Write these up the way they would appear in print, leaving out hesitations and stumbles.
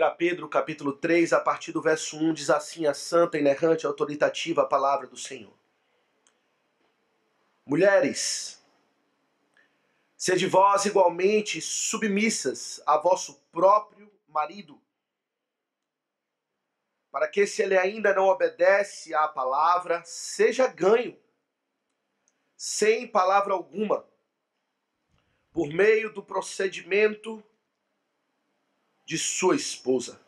1 Pedro, capítulo 3, a partir do verso 1, diz assim a santa, inerrante, autoritativa palavra do Senhor. Mulheres, sede vós igualmente submissas a vosso próprio marido, para que, se ele ainda não obedece à palavra, seja ganho, sem palavra alguma, por meio do procedimento de sua esposa,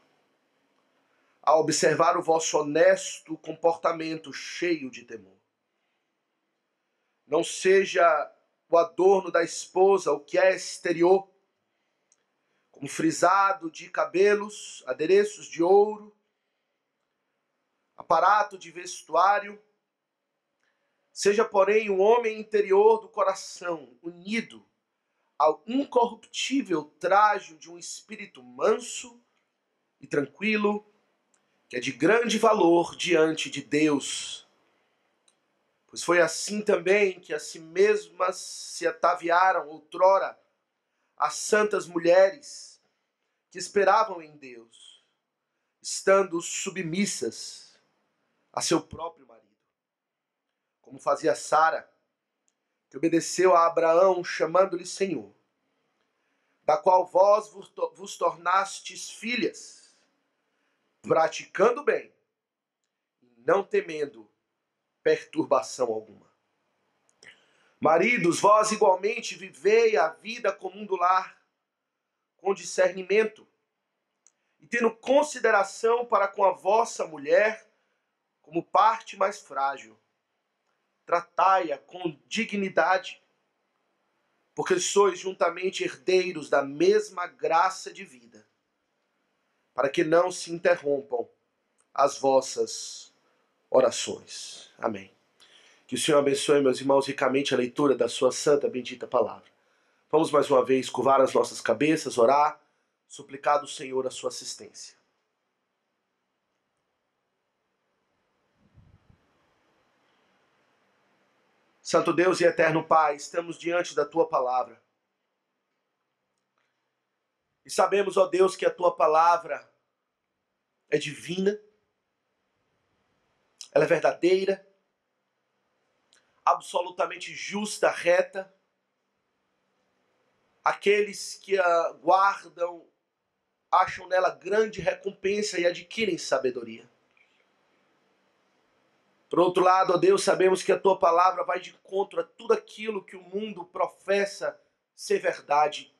a observar o vosso honesto comportamento cheio de temor. Não seja o adorno da esposa o que é exterior, como frisado de cabelos, adereços de ouro, aparato de vestuário. Seja, porém, o homem interior do coração, unido ao incorruptível trajo de um espírito manso e tranquilo, que é de grande valor diante de Deus. Pois foi assim também que a si mesmas se ataviaram outrora as santas mulheres que esperavam em Deus, estando submissas a seu próprio marido, como fazia Sara, que obedeceu a Abraão, chamando-lhe Senhor, da qual vós vos tornastes filhas, praticando bem, não temendo perturbação alguma. Maridos, vós igualmente vivei a vida comum do lar, com discernimento, e tendo consideração para com a vossa mulher como parte mais frágil. Tratai-a com dignidade, porque sois juntamente herdeiros da mesma graça de vida, para que não se interrompam as vossas orações. Amém. Que o Senhor abençoe, meus irmãos, ricamente a leitura da sua santa, bendita palavra. Vamos mais uma vez curvar as nossas cabeças, orar, suplicar do Senhor a sua assistência. Santo Deus e eterno Pai, estamos diante da Tua palavra. E sabemos, ó Deus, que a Tua palavra é divina, ela é verdadeira, absolutamente justa, reta. Aqueles que a guardam acham nela grande recompensa e adquirem sabedoria. Por outro lado, ó Deus, sabemos que a Tua palavra vai de encontro a tudo aquilo que o mundo professa ser verdade.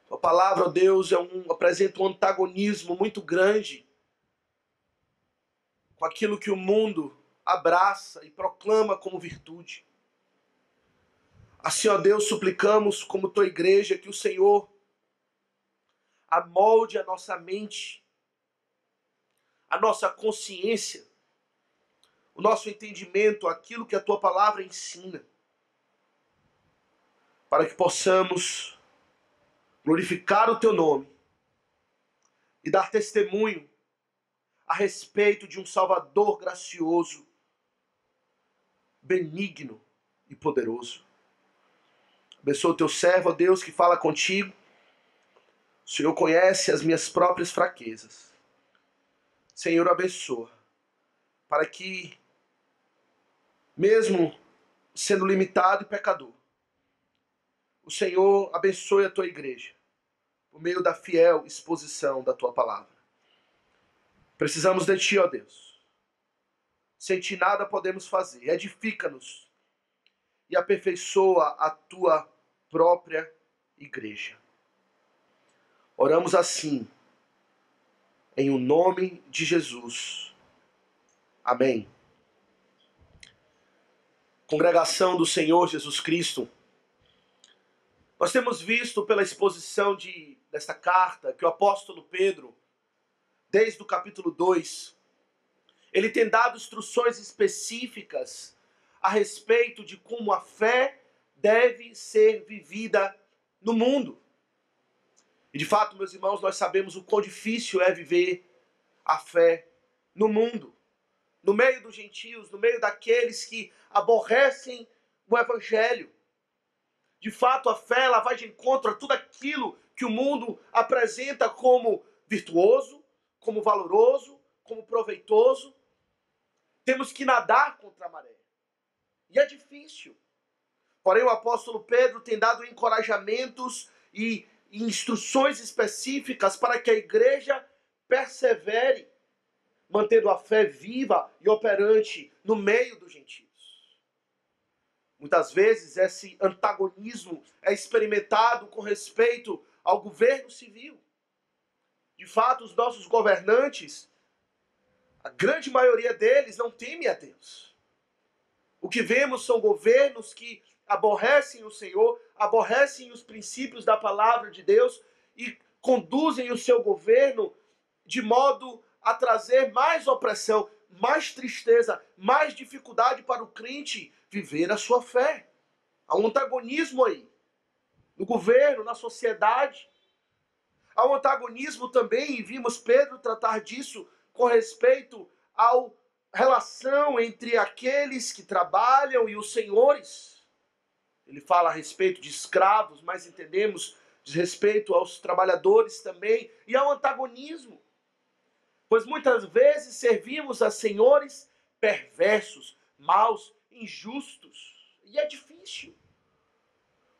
Tua palavra, ó Deus, apresenta um antagonismo muito grande com aquilo que o mundo abraça e proclama como virtude. Assim, ó Deus, suplicamos como Tua igreja que o Senhor amolde a nossa mente, a nossa consciência, o nosso entendimento, aquilo que a Tua palavra ensina, para que possamos glorificar o Teu nome e dar testemunho a respeito de um Salvador gracioso, benigno e poderoso. Abençoa o Teu servo, ó Deus, que fala contigo. O Senhor conhece as minhas próprias fraquezas. Senhor, abençoa, para que, mesmo sendo limitado e pecador, o Senhor abençoe a Tua igreja, por meio da fiel exposição da Tua palavra. Precisamos de Ti, ó Deus. Sem Ti nada podemos fazer. Edifica-nos e aperfeiçoa a Tua própria igreja. Oramos assim, em o nome de Jesus. Amém. Congregação do Senhor Jesus Cristo, nós temos visto pela exposição desta carta que o apóstolo Pedro, desde o capítulo 2, ele tem dado instruções específicas a respeito de como a fé deve ser vivida no mundo. E de fato, meus irmãos, nós sabemos o quão difícil é viver a fé no mundo, no meio dos gentios, no meio daqueles que aborrecem o evangelho. De fato, a fé ela vai de encontro a tudo aquilo que o mundo apresenta como virtuoso, como valoroso, como proveitoso. Temos que nadar contra a maré. E é difícil. Porém, o apóstolo Pedro tem dado encorajamentos e instruções específicas para que a igreja persevere, mantendo a fé viva e operante no meio dos gentios. Muitas vezes esse antagonismo é experimentado com respeito ao governo civil. De fato, os nossos governantes, a grande maioria deles não teme a Deus. O que vemos são governos que aborrecem o Senhor, aborrecem os princípios da palavra de Deus e conduzem o seu governo de modo a trazer mais opressão, mais tristeza, mais dificuldade para o crente viver a sua fé. Há um antagonismo aí, no governo, na sociedade. Há um antagonismo também, e vimos Pedro tratar disso com respeito à relação entre aqueles que trabalham e os senhores. Ele fala a respeito de escravos, mas entendemos de respeito aos trabalhadores também. E há um antagonismo, pois muitas vezes servimos a senhores perversos, maus, injustos. E é difícil.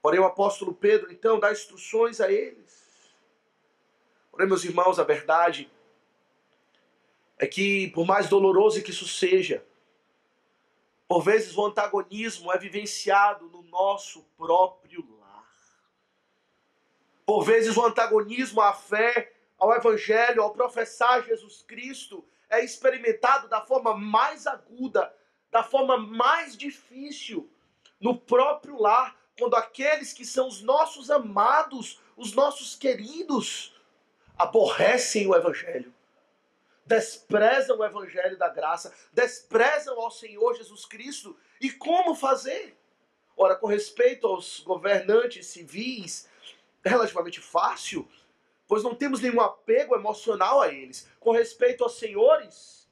Porém, o apóstolo Pedro, então, dá instruções a eles. Porém, meus irmãos, a verdade é que, por mais doloroso que isso seja, por vezes o antagonismo é vivenciado no nosso próprio lar. Por vezes o antagonismo à fé, ao evangelho, ao professar Jesus Cristo, é experimentado da forma mais aguda, da forma mais difícil, no próprio lar, quando aqueles que são os nossos amados, os nossos queridos, aborrecem o evangelho, desprezam o evangelho da graça, desprezam ao Senhor Jesus Cristo. E como fazer? Ora, com respeito aos governantes civis, é relativamente fácil, pois não temos nenhum apego emocional a eles. Com respeito aos senhores,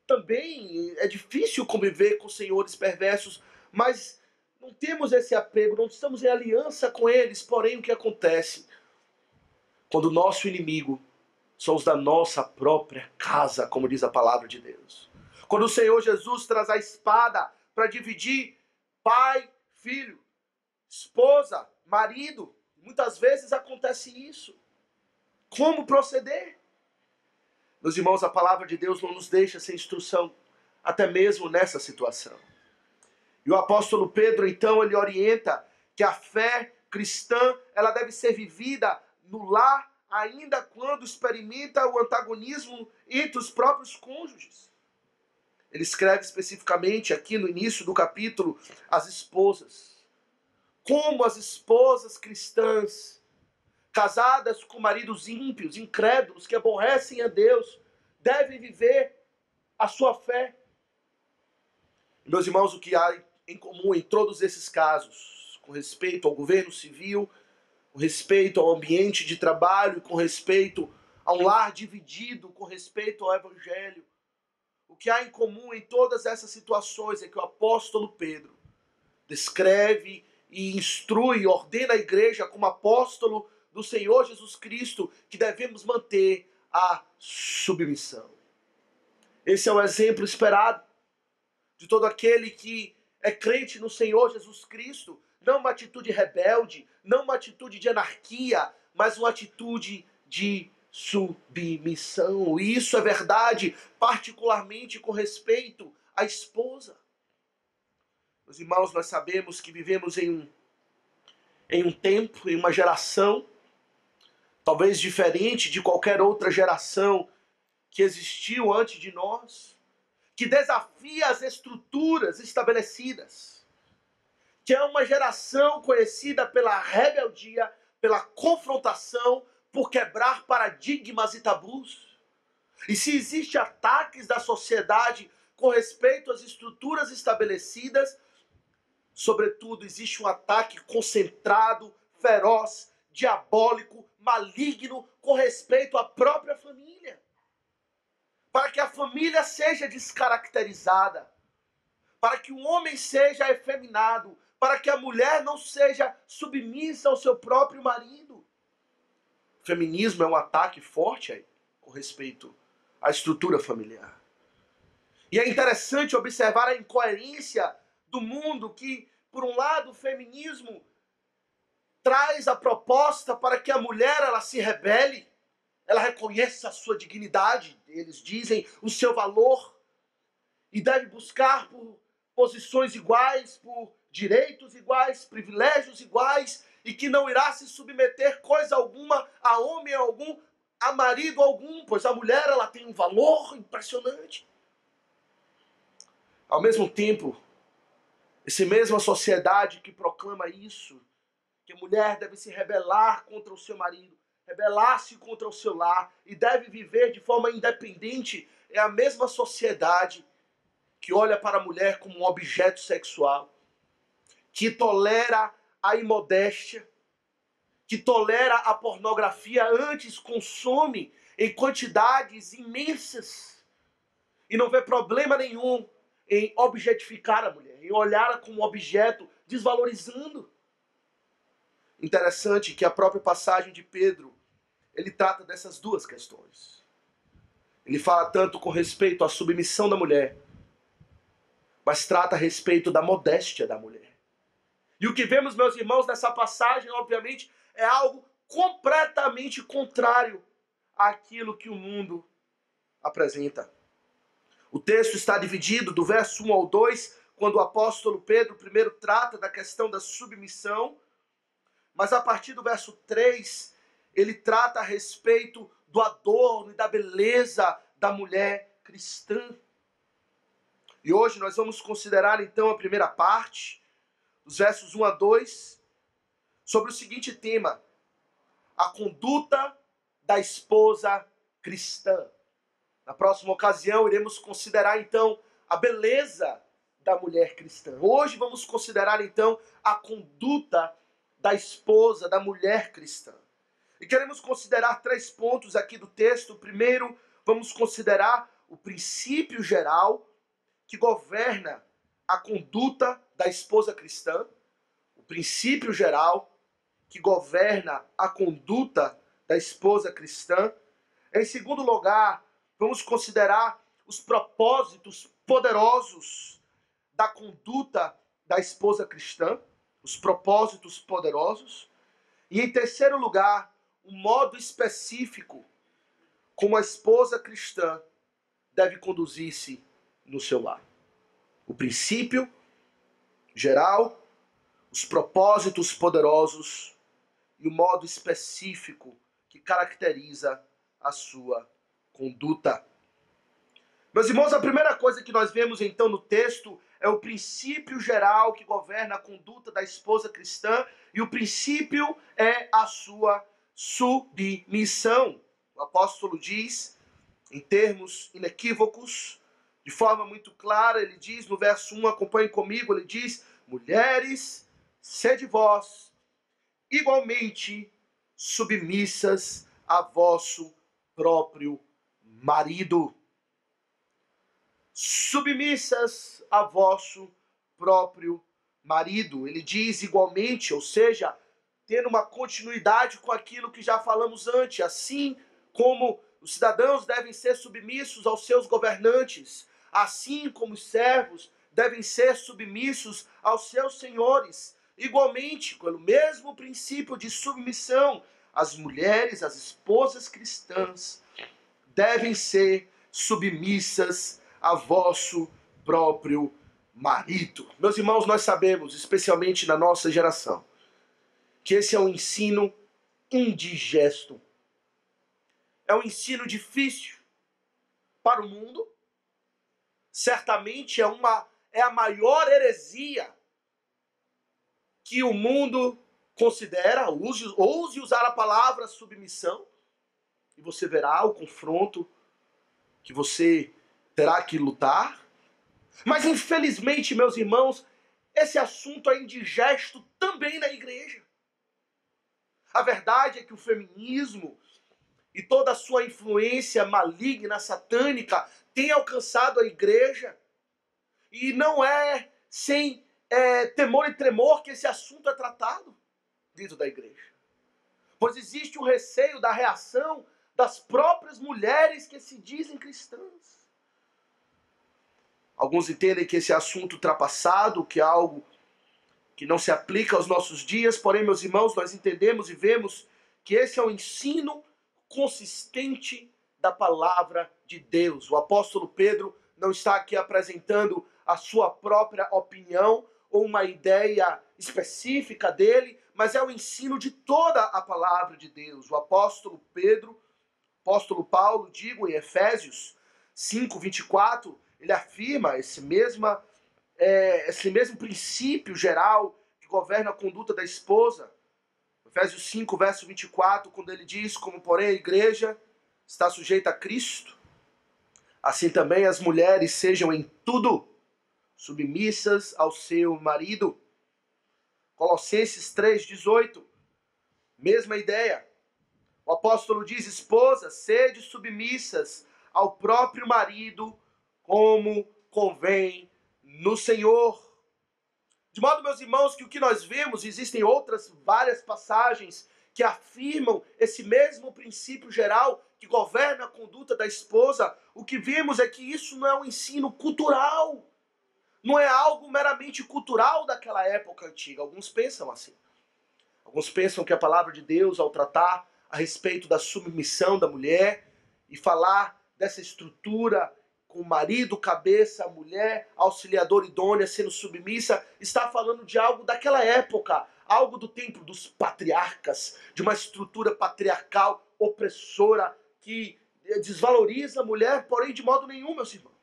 também é difícil conviver com senhores perversos, mas não temos esse apego, não estamos em aliança com eles. Porém, o que acontece? Quando o nosso inimigo são os da nossa própria casa, como diz a palavra de Deus. Quando o Senhor Jesus traz a espada para dividir pai, filho, esposa, marido, muitas vezes acontece isso. Como proceder? Meus irmãos, a palavra de Deus não nos deixa sem instrução, até mesmo nessa situação. E o apóstolo Pedro, então, ele orienta que a fé cristã, ela deve ser vivida no lar, ainda quando experimenta o antagonismo entre os próprios cônjuges. Ele escreve especificamente aqui no início do capítulo as esposas. Como as esposas cristãs, casadas com maridos ímpios, incrédulos, que aborrecem a Deus, devem viver a sua fé. Meus irmãos, o que há em comum em todos esses casos, com respeito ao governo civil, com respeito ao ambiente de trabalho, com respeito a um lar dividido, com respeito ao evangelho, o que há em comum em todas essas situações é que o apóstolo Pedro descreve e instrui e ordena a igreja como apóstolo do Senhor Jesus Cristo que devemos manter a submissão. Esse é o exemplo esperado de todo aquele que é crente no Senhor Jesus Cristo. Não uma atitude rebelde, não uma atitude de anarquia, mas uma atitude de submissão. E isso é verdade, particularmente com respeito à esposa. Meus irmãos, nós sabemos que vivemos em um tempo, em uma geração, talvez diferente de qualquer outra geração que existiu antes de nós, que desafia as estruturas estabelecidas, que é uma geração conhecida pela rebeldia, pela confrontação, por quebrar paradigmas e tabus. E se existem ataques da sociedade com respeito às estruturas estabelecidas, sobretudo existe um ataque concentrado, feroz, diabólico, maligno, com respeito à própria família. Para que a família seja descaracterizada, para que o homem seja efeminado, para que a mulher não seja submissa ao seu próprio marido. feminismo é um ataque forte aí, com respeito à estrutura familiar. E é interessante observar a incoerência do mundo que, por um lado, o feminismo traz a proposta para que a mulher ela se rebele, ela reconheça a sua dignidade, eles dizem, o seu valor, e deve buscar por posições iguais, por direitos iguais, privilégios iguais, e que não irá se submeter coisa alguma a homem algum, a marido algum, pois a mulher ela tem um valor impressionante. Ao mesmo tempo, essa mesma sociedade que proclama isso, que a mulher deve se rebelar contra o seu marido, rebelar-se contra o seu lar e deve viver de forma independente, é a mesma sociedade que olha para a mulher como um objeto sexual, que tolera a imodéstia, que tolera a pornografia, antes consome em quantidades imensas e não vê problema nenhum em objetificar a mulher, em olhá-la como objeto, desvalorizando. Interessante que a própria passagem de Pedro, ele trata dessas duas questões. Ele fala tanto com respeito à submissão da mulher, mas trata a respeito da modéstia da mulher. E o que vemos, meus irmãos, nessa passagem, obviamente, é algo completamente contrário àquilo que o mundo apresenta. O texto está dividido do verso 1 ao 2, quando o apóstolo Pedro primeiro trata da questão da submissão, mas a partir do verso 3, ele trata a respeito do adorno e da beleza da mulher cristã. E hoje nós vamos considerar então a primeira parte, os versos 1 a 2, sobre o seguinte tema: a conduta da esposa cristã. Na próxima ocasião iremos considerar então a beleza da mulher cristã. Hoje vamos considerar então a conduta da esposa, da mulher cristã. E queremos considerar 3 pontos aqui do texto. Primeiro, vamos considerar o princípio geral que governa a conduta da esposa cristã. O princípio geral que governa a conduta da esposa cristã. Em segundo lugar, vamos considerar os propósitos poderosos da conduta da esposa cristã, os propósitos poderosos. E em terceiro lugar, o modo específico como a esposa cristã deve conduzir-se no seu lar. O princípio geral, os propósitos poderosos e o modo específico que caracteriza a sua conduta. Meus irmãos, a primeira coisa que nós vemos então no texto é o princípio geral que governa a conduta da esposa cristã, e o princípio é a sua submissão. O apóstolo diz, em termos inequívocos, de forma muito clara, ele diz no verso 1, acompanhe comigo, ele diz: mulheres, sede vós igualmente submissas a vosso próprio marido. Submissas a vosso próprio marido. Ele diz igualmente, ou seja, tendo uma continuidade com aquilo que já falamos antes, assim como os cidadãos devem ser submissos aos seus governantes, assim como os servos devem ser submissos aos seus senhores. Igualmente, pelo mesmo princípio de submissão, as mulheres, as esposas cristãs, devem ser submissas a vosso próprio marido. Meus irmãos, nós sabemos, especialmente na nossa geração, que esse é um ensino indigesto. É um ensino difícil para o mundo. Certamente é a maior heresia que o mundo considera. Ouse usar a palavra submissão, e você verá o confronto que você terá que lutar. Mas infelizmente, meus irmãos, esse assunto é indigesto também na igreja. A verdade é que o feminismo e toda a sua influência maligna, satânica, tem alcançado a igreja. E não é sem temor e tremor que esse assunto é tratado dentro da igreja. pois existe um receio da reação das próprias mulheres que se dizem cristãs. Alguns entendem que esse assunto ultrapassado, que é algo que não se aplica aos nossos dias, porém, meus irmãos, nós entendemos e vemos que esse é o ensino consistente da palavra de Deus. O apóstolo Pedro não está aqui apresentando a sua própria opinião ou uma ideia específica dele, mas é o ensino de toda a palavra de Deus. O apóstolo Paulo, digo, em Efésios 5:24, ele afirma esse mesmo princípio geral que governa a conduta da esposa. Efésios 5, verso 24, quando ele diz: como porém a igreja está sujeita a Cristo, assim também as mulheres sejam em tudo submissas ao seu marido. Colossenses 3:18, mesma ideia. O apóstolo diz: esposas, sede submissas ao próprio marido, como convém no Senhor. De modo, meus irmãos, que o que nós vemos, existem outras várias passagens que afirmam esse mesmo princípio geral que governa a conduta da esposa. O que vemos é que isso não é um ensino cultural, não é algo meramente cultural daquela época antiga. Alguns pensam assim. Alguns pensam que a palavra de Deus, ao tratar a respeito da submissão da mulher e falar dessa estrutura com o marido, cabeça, a mulher, auxiliadora idônea, sendo submissa, está falando de algo daquela época, algo do tempo dos patriarcas, de uma estrutura patriarcal opressora que desvaloriza a mulher, porém de modo nenhum, meus irmãos.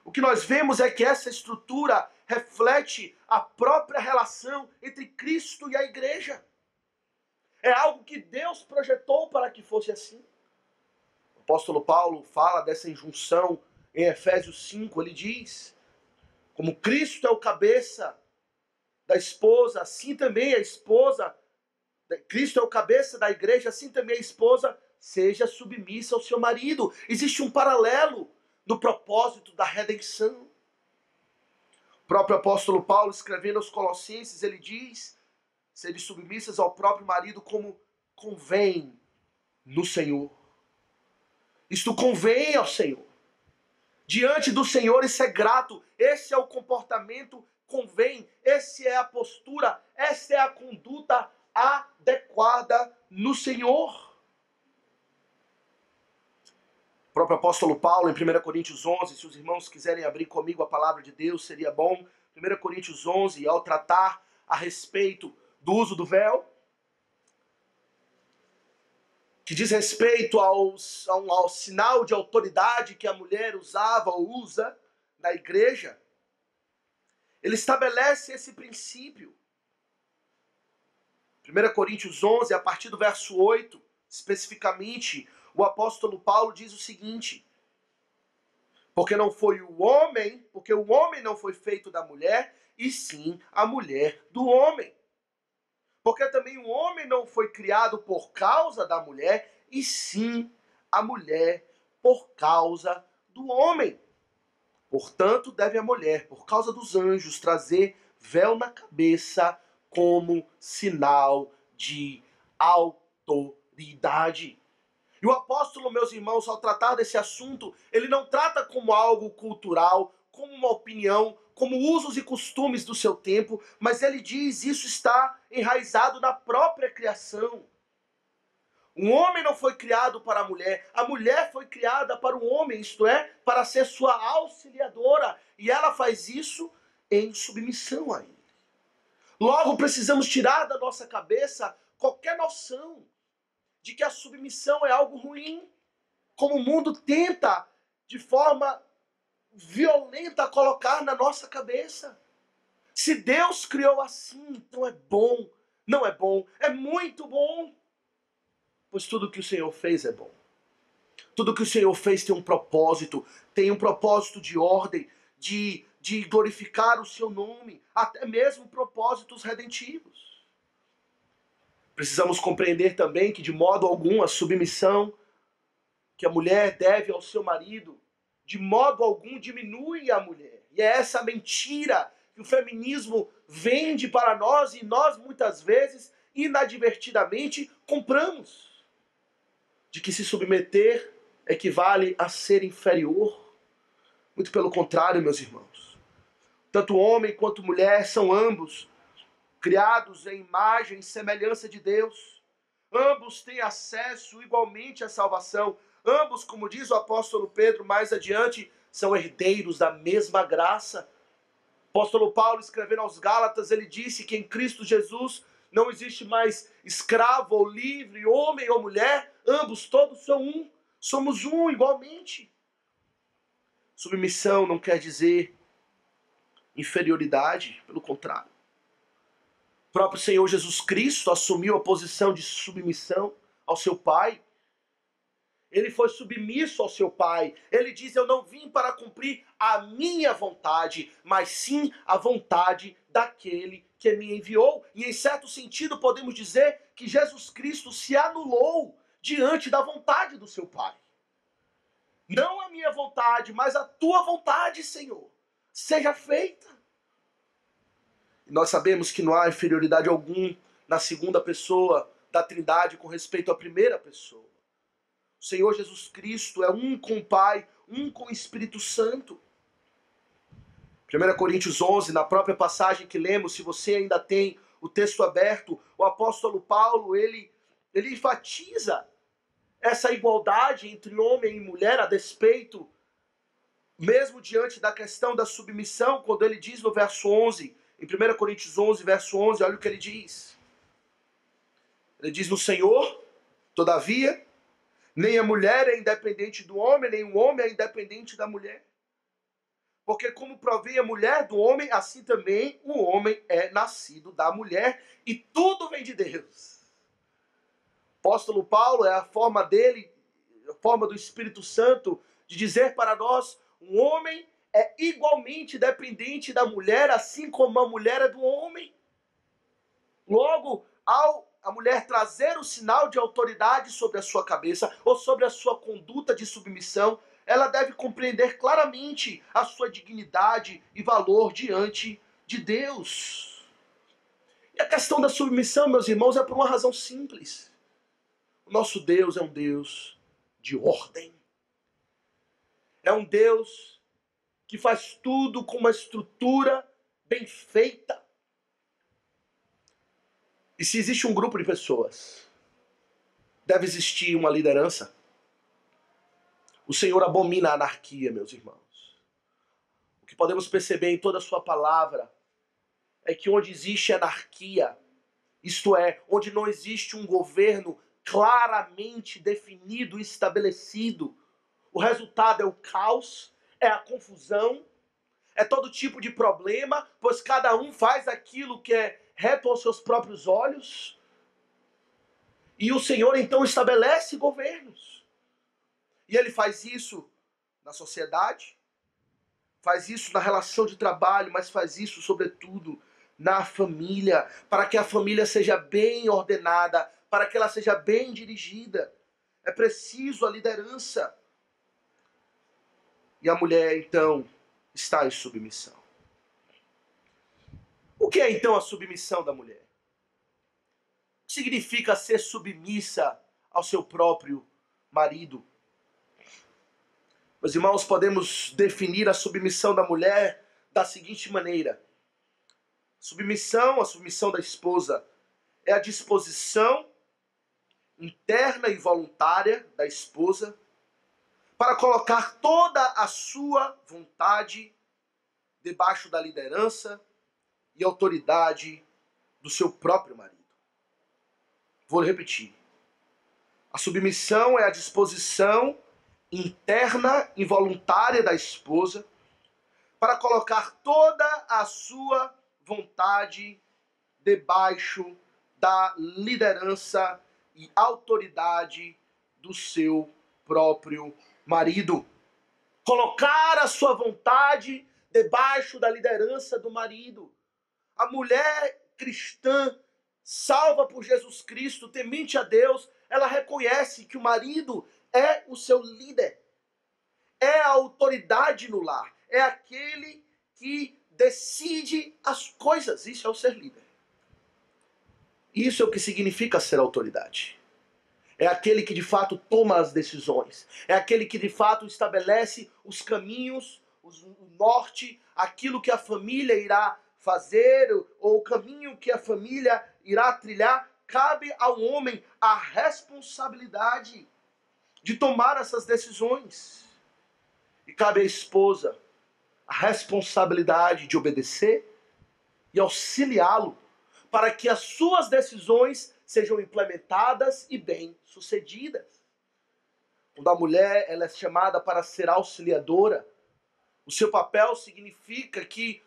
O que nós vemos é que essa estrutura reflete a própria relação entre Cristo e a igreja. É algo que Deus projetou para que fosse assim. O apóstolo Paulo fala dessa injunção em Efésios 5, ele diz: como Cristo é o cabeça da esposa, assim também a esposa, Cristo é o cabeça da igreja, assim também a esposa seja submissa ao seu marido. Existe um paralelo no propósito da redenção. O próprio apóstolo Paulo, escrevendo aos Colossenses, ele diz: sede submissas ao próprio marido como convém no Senhor. Isto convém ao Senhor. Diante do Senhor, isso é grato. Esse é o comportamento convém. Essa é a postura. Essa é a conduta adequada no Senhor. O próprio apóstolo Paulo, em 1 Coríntios 11, se os irmãos quiserem abrir comigo a palavra de Deus, seria bom. 1 Coríntios 11, ao tratar a respeito do uso do véu, que diz respeito ao sinal de autoridade que a mulher usava ou usa na igreja, ele estabelece esse princípio. 1 Coríntios 11, a partir do verso 8, especificamente, o apóstolo Paulo diz o seguinte: porque o homem não foi feito da mulher, e sim a mulher do homem. Porque também o homem não foi criado por causa da mulher, e sim a mulher por causa do homem. Portanto, deve a mulher, por causa dos anjos, trazer véu na cabeça como sinal de autoridade. E o apóstolo, meus irmãos, ao tratar desse assunto, ele não trata como algo cultural, como uma opinião, como usos e costumes do seu tempo, mas ele diz: isso está enraizado na própria criação. O homem não foi criado para a mulher foi criada para o homem, isto é, para ser sua auxiliadora, e ela faz isso em submissão a ele. Logo, precisamos tirar da nossa cabeça qualquer noção de que a submissão é algo ruim, como o mundo tenta, de forma violenta, colocar na nossa cabeça. Se Deus criou assim, então é bom. Não é bom, é muito bom. Pois tudo que o Senhor fez é bom. Tudo que o Senhor fez tem um propósito de ordem, de glorificar o seu nome, até mesmo propósitos redentivos. Precisamos compreender também que de modo algum a submissão que a mulher deve ao seu marido, de modo algum diminui a mulher. E é essa mentira que o feminismo vende para nós, e nós muitas vezes inadvertidamente compramos. De que se submeter equivale a ser inferior. Muito pelo contrário, meus irmãos. Tanto homem quanto mulher são ambos criados em imagem e semelhança de Deus. Ambos têm acesso igualmente à salvação. Ambos, como diz o apóstolo Pedro mais adiante, são herdeiros da mesma graça. O apóstolo Paulo, escrevendo aos Gálatas, ele disse que em Cristo Jesus não existe mais escravo ou livre, homem ou mulher, ambos, todos são um. Somos um igualmente. Submissão não quer dizer inferioridade, pelo contrário. O próprio Senhor Jesus Cristo assumiu a posição de submissão ao seu Pai. Ele foi submisso ao seu Pai. Ele diz: eu não vim para cumprir a minha vontade, mas sim a vontade daquele que me enviou. E em certo sentido podemos dizer que Jesus Cristo se anulou diante da vontade do seu Pai. Não a minha vontade, mas a tua vontade, Senhor, seja feita. Nós sabemos que não há inferioridade alguma na segunda pessoa da Trindade com respeito à primeira pessoa. O Senhor Jesus Cristo é um com o Pai, um com o Espírito Santo. 1 Coríntios 11, na própria passagem que lemos, se você ainda tem o texto aberto, o apóstolo Paulo, ele enfatiza essa igualdade entre homem e mulher a despeito, mesmo diante da questão da submissão, quando ele diz no verso 11, em 1 Coríntios 11, verso 11, olha o que ele diz. Ele diz: no Senhor, todavia, nem a mulher é independente do homem, nem o homem é independente da mulher. Porque como provém a mulher do homem, assim também o homem é nascido da mulher, e tudo vem de Deus. O apóstolo Paulo, é a forma dele, a forma do Espírito Santo, de dizer para nós: um homem é igualmente dependente da mulher, assim como a mulher é do homem. Logo, ao a mulher trazer o sinal de autoridade sobre a sua cabeça, ou sobre a sua conduta de submissão, ela deve compreender claramente a sua dignidade e valor diante de Deus. E a questão da submissão, meus irmãos, é por uma razão simples. O nosso Deus é um Deus de ordem. É um Deus que faz tudo com uma estrutura bem feita. E se existe um grupo de pessoas, deve existir uma liderança. O Senhor abomina a anarquia, meus irmãos. O que podemos perceber em toda a sua palavra é que onde existe anarquia, isto é, onde não existe um governo claramente definido e estabelecido, o resultado é o caos, é a confusão, é todo tipo de problema, pois cada um faz aquilo que é reto aos seus próprios olhos. E o Senhor então estabelece governos. E ele faz isso na sociedade, faz isso na relação de trabalho, mas faz isso sobretudo na família, para que a família seja bem ordenada, para que ela seja bem dirigida. É preciso a liderança. E a mulher então está em submissão. O que é então a submissão da mulher? O que significa ser submissa ao seu próprio marido? Meus irmãos, podemos definir a submissão da mulher da seguinte maneira. A submissão da esposa é a disposição interna e voluntária da esposa para colocar toda a sua vontade debaixo da liderança e autoridade do seu próprio marido. Vou repetir. A submissão é a disposição interna e voluntária da esposa para colocar toda a sua vontade debaixo da liderança e autoridade do seu próprio marido. Colocar a sua vontade debaixo da liderança do marido. A mulher cristã, salva por Jesus Cristo, temente a Deus, ela reconhece que o marido é o seu líder, é a autoridade no lar, é aquele que decide as coisas. Isso é o ser líder. Isso é o que significa ser autoridade. É aquele que de fato toma as decisões. É aquele que de fato estabelece os caminhos, o norte, aquilo que a família irá fazer, ou o caminho que a família irá trilhar. Cabe ao homem a responsabilidade de tomar essas decisões. E cabe à esposa a responsabilidade de obedecer e auxiliá-lo para que as suas decisões sejam implementadas e bem-sucedidas. Quando a mulher ela é chamada para ser auxiliadora, o seu papel significa que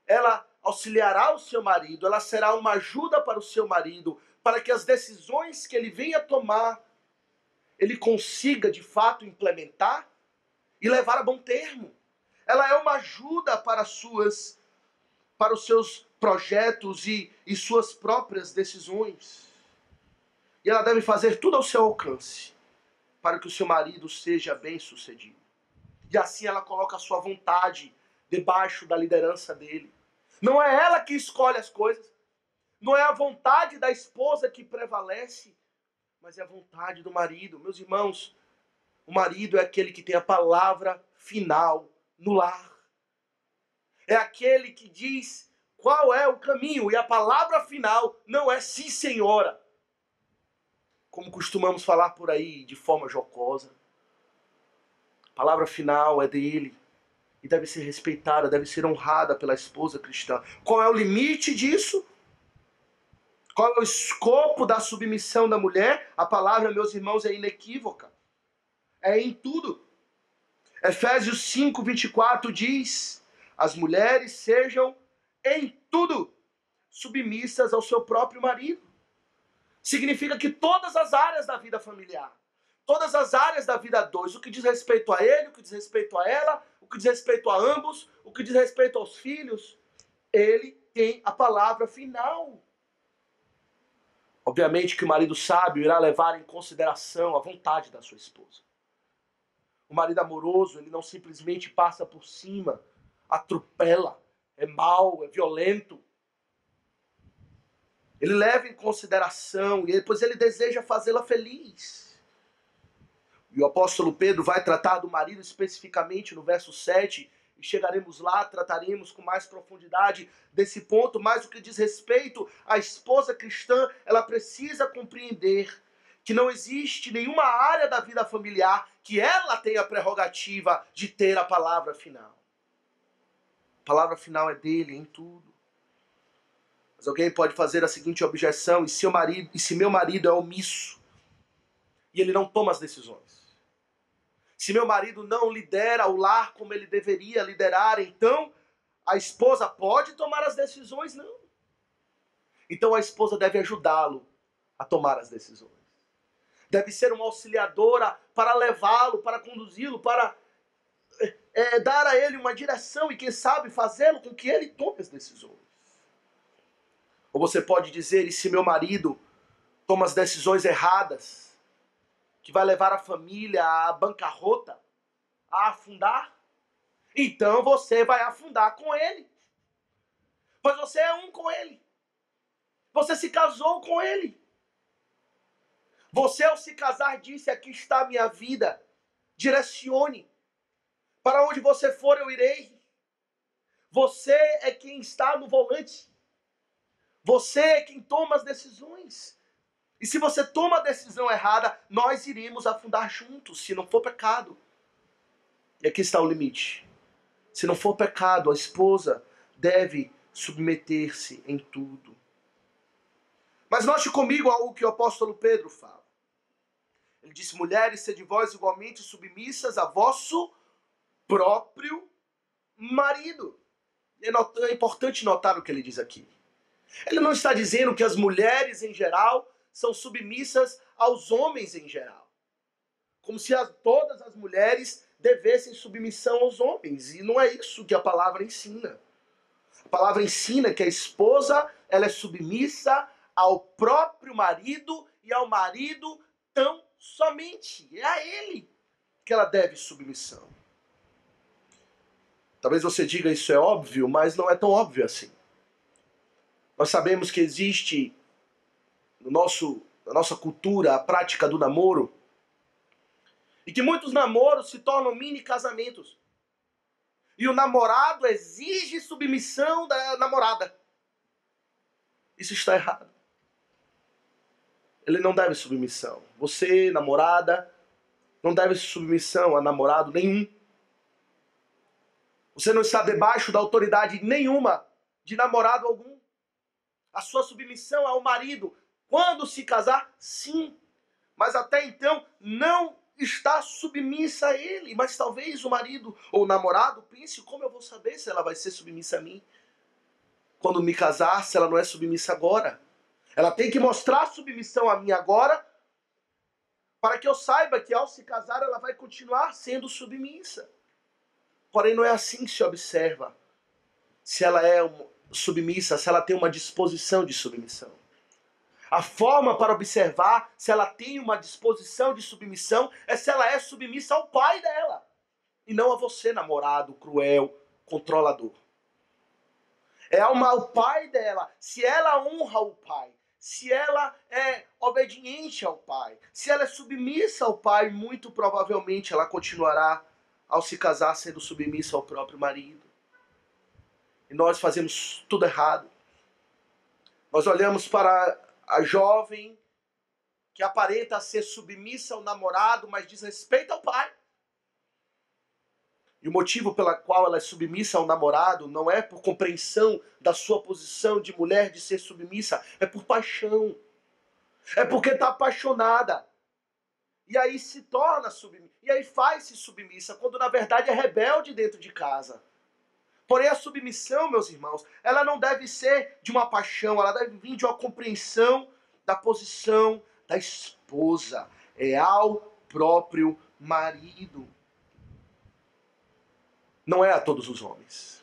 ela auxiliará o seu marido, ela será uma ajuda para o seu marido, para que as decisões que ele venha tomar, ele consiga de fato implementar e levar a bom termo. Ela é uma ajuda para os seus projetos e suas próprias decisões. E ela deve fazer tudo ao seu alcance para que o seu marido seja bem-sucedido. E assim ela coloca a sua vontade debaixo da liderança dele. Não é ela que escolhe as coisas. Não é a vontade da esposa que prevalece, mas é a vontade do marido. Meus irmãos, o marido é aquele que tem a palavra final no lar. É aquele que diz qual é o caminho, e a palavra final não é sim, senhora, como costumamos falar por aí de forma jocosa. A palavra final é dele e deve ser respeitada, deve ser honrada pela esposa cristã. Qual é o limite disso? Qual é o escopo da submissão da mulher? A palavra, meus irmãos, é inequívoca. É em tudo. Efésios 5:24 diz: as mulheres sejam em tudo submissas ao seu próprio marido. Significa que todas as áreas da vida familiar, todas as áreas da vida a dois, o que diz respeito a ele, o que diz respeito a ela, o que diz respeito a ambos, o que diz respeito aos filhos, ele tem a palavra final. Obviamente que o marido sábio irá levar em consideração a vontade da sua esposa. O marido amoroso, ele não simplesmente passa por cima, atropela, é mau, é violento. Ele leva em consideração e depois ele deseja fazê-la feliz. E o apóstolo Pedro vai tratar do marido especificamente no verso 7, e chegaremos lá, trataremos com mais profundidade desse ponto, mas o que diz respeito à esposa cristã, ela precisa compreender que não existe nenhuma área da vida familiar que ela tenha a prerrogativa de ter a palavra final. A palavra final é dele em tudo. Mas alguém pode fazer a seguinte objeção: e se meu marido é omisso e ele não toma as decisões? Se meu marido não lidera o lar como ele deveria liderar, então a esposa pode tomar as decisões? Não. Então a esposa deve ajudá-lo a tomar as decisões. Deve ser uma auxiliadora para levá-lo, para conduzi-lo, para dar a ele uma direção e, quem sabe, fazê-lo com que ele tome as decisões. Ou você pode dizer: e se meu marido toma as decisões erradas, que vai levar a família à bancarrota, a afundar, então você vai afundar com ele. Pois você é um com ele. Você se casou com ele. Você, ao se casar, disse: aqui está a minha vida, direcione. Para onde você for, eu irei. Você é quem está no volante. Você é quem toma as decisões. E se você toma a decisão errada, nós iremos afundar juntos, se não for pecado. E aqui está o limite. Se não for pecado, a esposa deve submeter-se em tudo. Mas note comigo algo que o apóstolo Pedro fala. Ele disse: mulheres, sede vós igualmente submissas a vosso próprio marido. É importante notar o que ele diz aqui. Ele não está dizendo que as mulheres em geral são submissas aos homens em geral. Como se todas as mulheres devessem submissão aos homens. E não é isso que a palavra ensina. A palavra ensina que a esposa ela é submissa ao próprio marido e ao marido tão somente. É a ele que ela deve submissão. Talvez você diga: isso é óbvio, mas não é tão óbvio assim. Nós sabemos que existe na nossa cultura, a prática do namoro, e que muitos namoros se tornam mini casamentos. E o namorado exige submissão da namorada. Isso está errado. Ele não deve submissão. Você, namorada, não deve submissão a namorado nenhum. Você não está debaixo da autoridade nenhuma de namorado algum. A sua submissão ao marido, quando se casar, sim. Mas até então, não está submissa a ele. Mas talvez o marido ou o namorado pense: como eu vou saber se ela vai ser submissa a mim? Quando me casar, se ela não é submissa agora. Ela tem que mostrar submissão a mim agora, para que eu saiba que ao se casar ela vai continuar sendo submissa. Porém, não é assim que se observa se ela é submissa, se ela tem uma disposição de submissão. A forma para observar se ela tem uma disposição de submissão é se ela é submissa ao pai dela, e não a você, namorado cruel, controlador. É ao pai dela, se ela honra o pai, se ela é obediente ao pai, se ela é submissa ao pai, muito provavelmente ela continuará, ao se casar, sendo submissa ao próprio marido. E nós fazemos tudo errado. Nós olhamos para a jovem que aparenta ser submissa ao namorado, mas desrespeita ao pai. E o motivo pela qual ela é submissa ao namorado não é por compreensão da sua posição de mulher de ser submissa, é por paixão. É porque está apaixonada. E aí se torna submissa. E aí faz-se submissa, quando na verdade é rebelde dentro de casa. Porém a submissão, meus irmãos, ela não deve ser de uma paixão, ela deve vir de uma compreensão da posição da esposa. É ao próprio marido. Não é a todos os homens.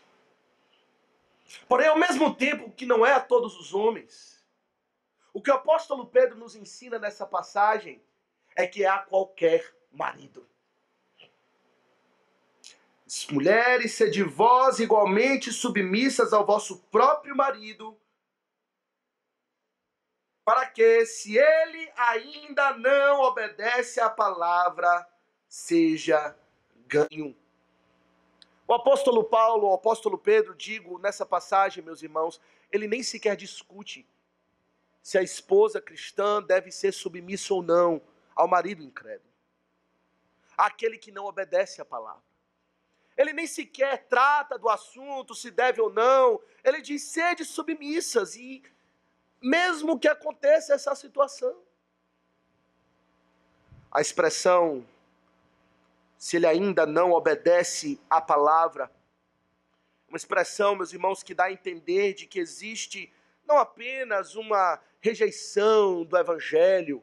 Porém, ao mesmo tempo que não é a todos os homens, o que o apóstolo Pedro nos ensina nessa passagem é que é a qualquer marido. Mulheres, sede vós igualmente submissas ao vosso próprio marido, para que, se ele ainda não obedece à palavra, seja ganho. O apóstolo Paulo, o apóstolo Pedro, digo nessa passagem, meus irmãos, ele nem sequer discute se a esposa cristã deve ser submissa ou não ao marido incrédulo, aquele que não obedece à palavra. Ele nem sequer trata do assunto, se deve ou não. Ele diz: sede submissas, e mesmo que aconteça essa situação. A expressão, se ele ainda não obedece à palavra, uma expressão, meus irmãos, que dá a entender de que existe não apenas uma rejeição do evangelho,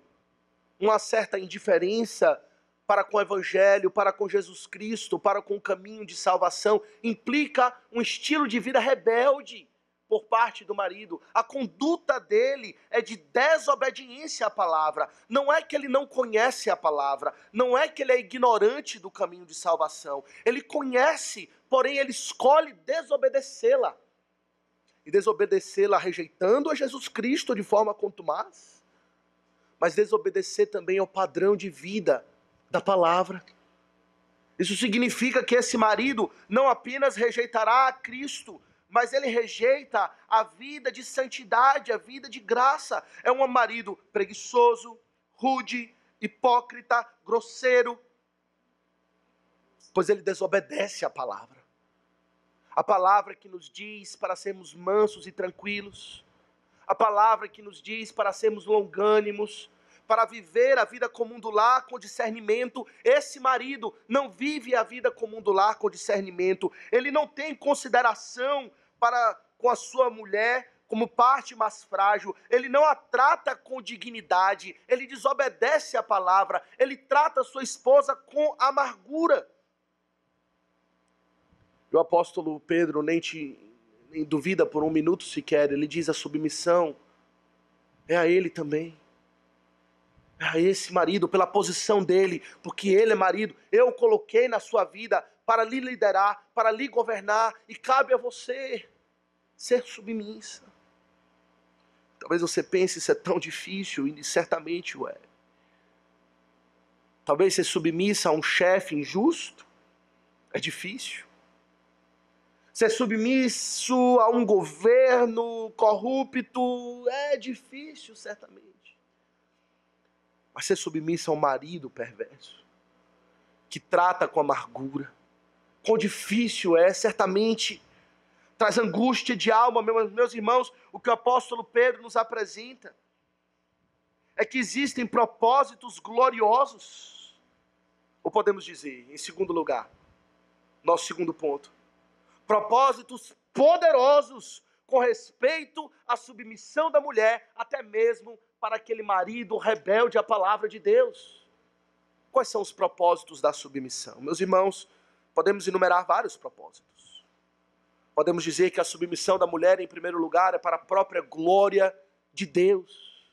uma certa indiferença para com o evangelho, para com Jesus Cristo, para com o caminho de salvação, implica um estilo de vida rebelde por parte do marido. A conduta dele é de desobediência à palavra. Não é que ele não conhece a palavra, não é que ele é ignorante do caminho de salvação. Ele conhece, porém ele escolhe desobedecê-la. E desobedecê-la rejeitando a Jesus Cristo de forma contumaz, mas desobedecer também ao padrão de vida da palavra. Isso significa que esse marido não apenas rejeitará a Cristo, mas ele rejeita a vida de santidade, a vida de graça. É um marido preguiçoso, rude, hipócrita, grosseiro, pois ele desobedece à palavra. A palavra que nos diz para sermos mansos e tranquilos, a palavra que nos diz para sermos longânimos, para viver a vida comum do lar com discernimento. Esse marido não vive a vida comum do lar com discernimento. Ele não tem consideração para com a sua mulher como parte mais frágil. Ele não a trata com dignidade. Ele desobedece à palavra. Ele trata a sua esposa com amargura. E o apóstolo Pedro nem duvida por um minuto sequer. Ele diz: a submissão é a ele também. A esse marido, pela posição dele, porque ele é marido. Eu o coloquei na sua vida para lhe liderar, para lhe governar, e cabe a você ser submissa. Talvez você pense, isso é tão difícil, e certamente o é. Talvez ser submissa a um chefe injusto é difícil. Ser submisso a um governo corrupto é difícil, certamente. Mas ser submissa a um marido perverso, que trata com amargura, quão difícil é, certamente traz angústia de alma. Meus irmãos, o que o apóstolo Pedro nos apresenta é que existem propósitos gloriosos, ou podemos dizer, em segundo lugar, nosso segundo ponto, propósitos poderosos com respeito à submissão da mulher, até mesmo para aquele marido rebelde à palavra de Deus. Quais são os propósitos da submissão? Meus irmãos, podemos enumerar vários propósitos. Podemos dizer que a submissão da mulher, em primeiro lugar, é para a própria glória de Deus.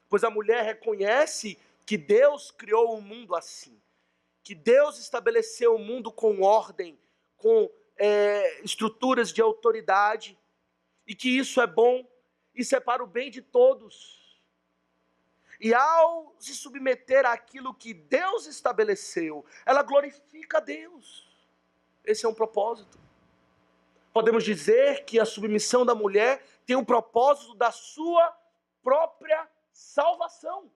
Pois a mulher reconhece que Deus criou o mundo assim. Que Deus estabeleceu o mundo com ordem, com estruturas de autoridade. E que isso é bom, isso é para o bem de todos. E ao se submeter àquilo que Deus estabeleceu, ela glorifica a Deus. Esse é um propósito. Podemos dizer que a submissão da mulher tem o propósito da sua própria salvação.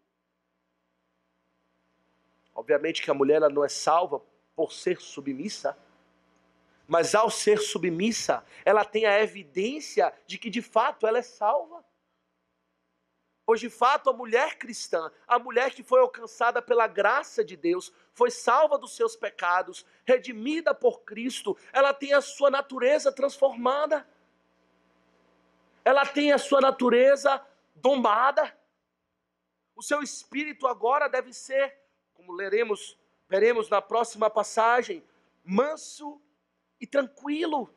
Obviamente que a mulher ela não é salva por ser submissa, mas ao ser submissa, ela tem a evidência de que de fato ela é salva. Pois de fato a mulher cristã, a mulher que foi alcançada pela graça de Deus, foi salva dos seus pecados, redimida por Cristo, ela tem a sua natureza transformada. Ela tem a sua natureza domada. O seu espírito agora deve ser, como veremos na próxima passagem, manso e tranquilo.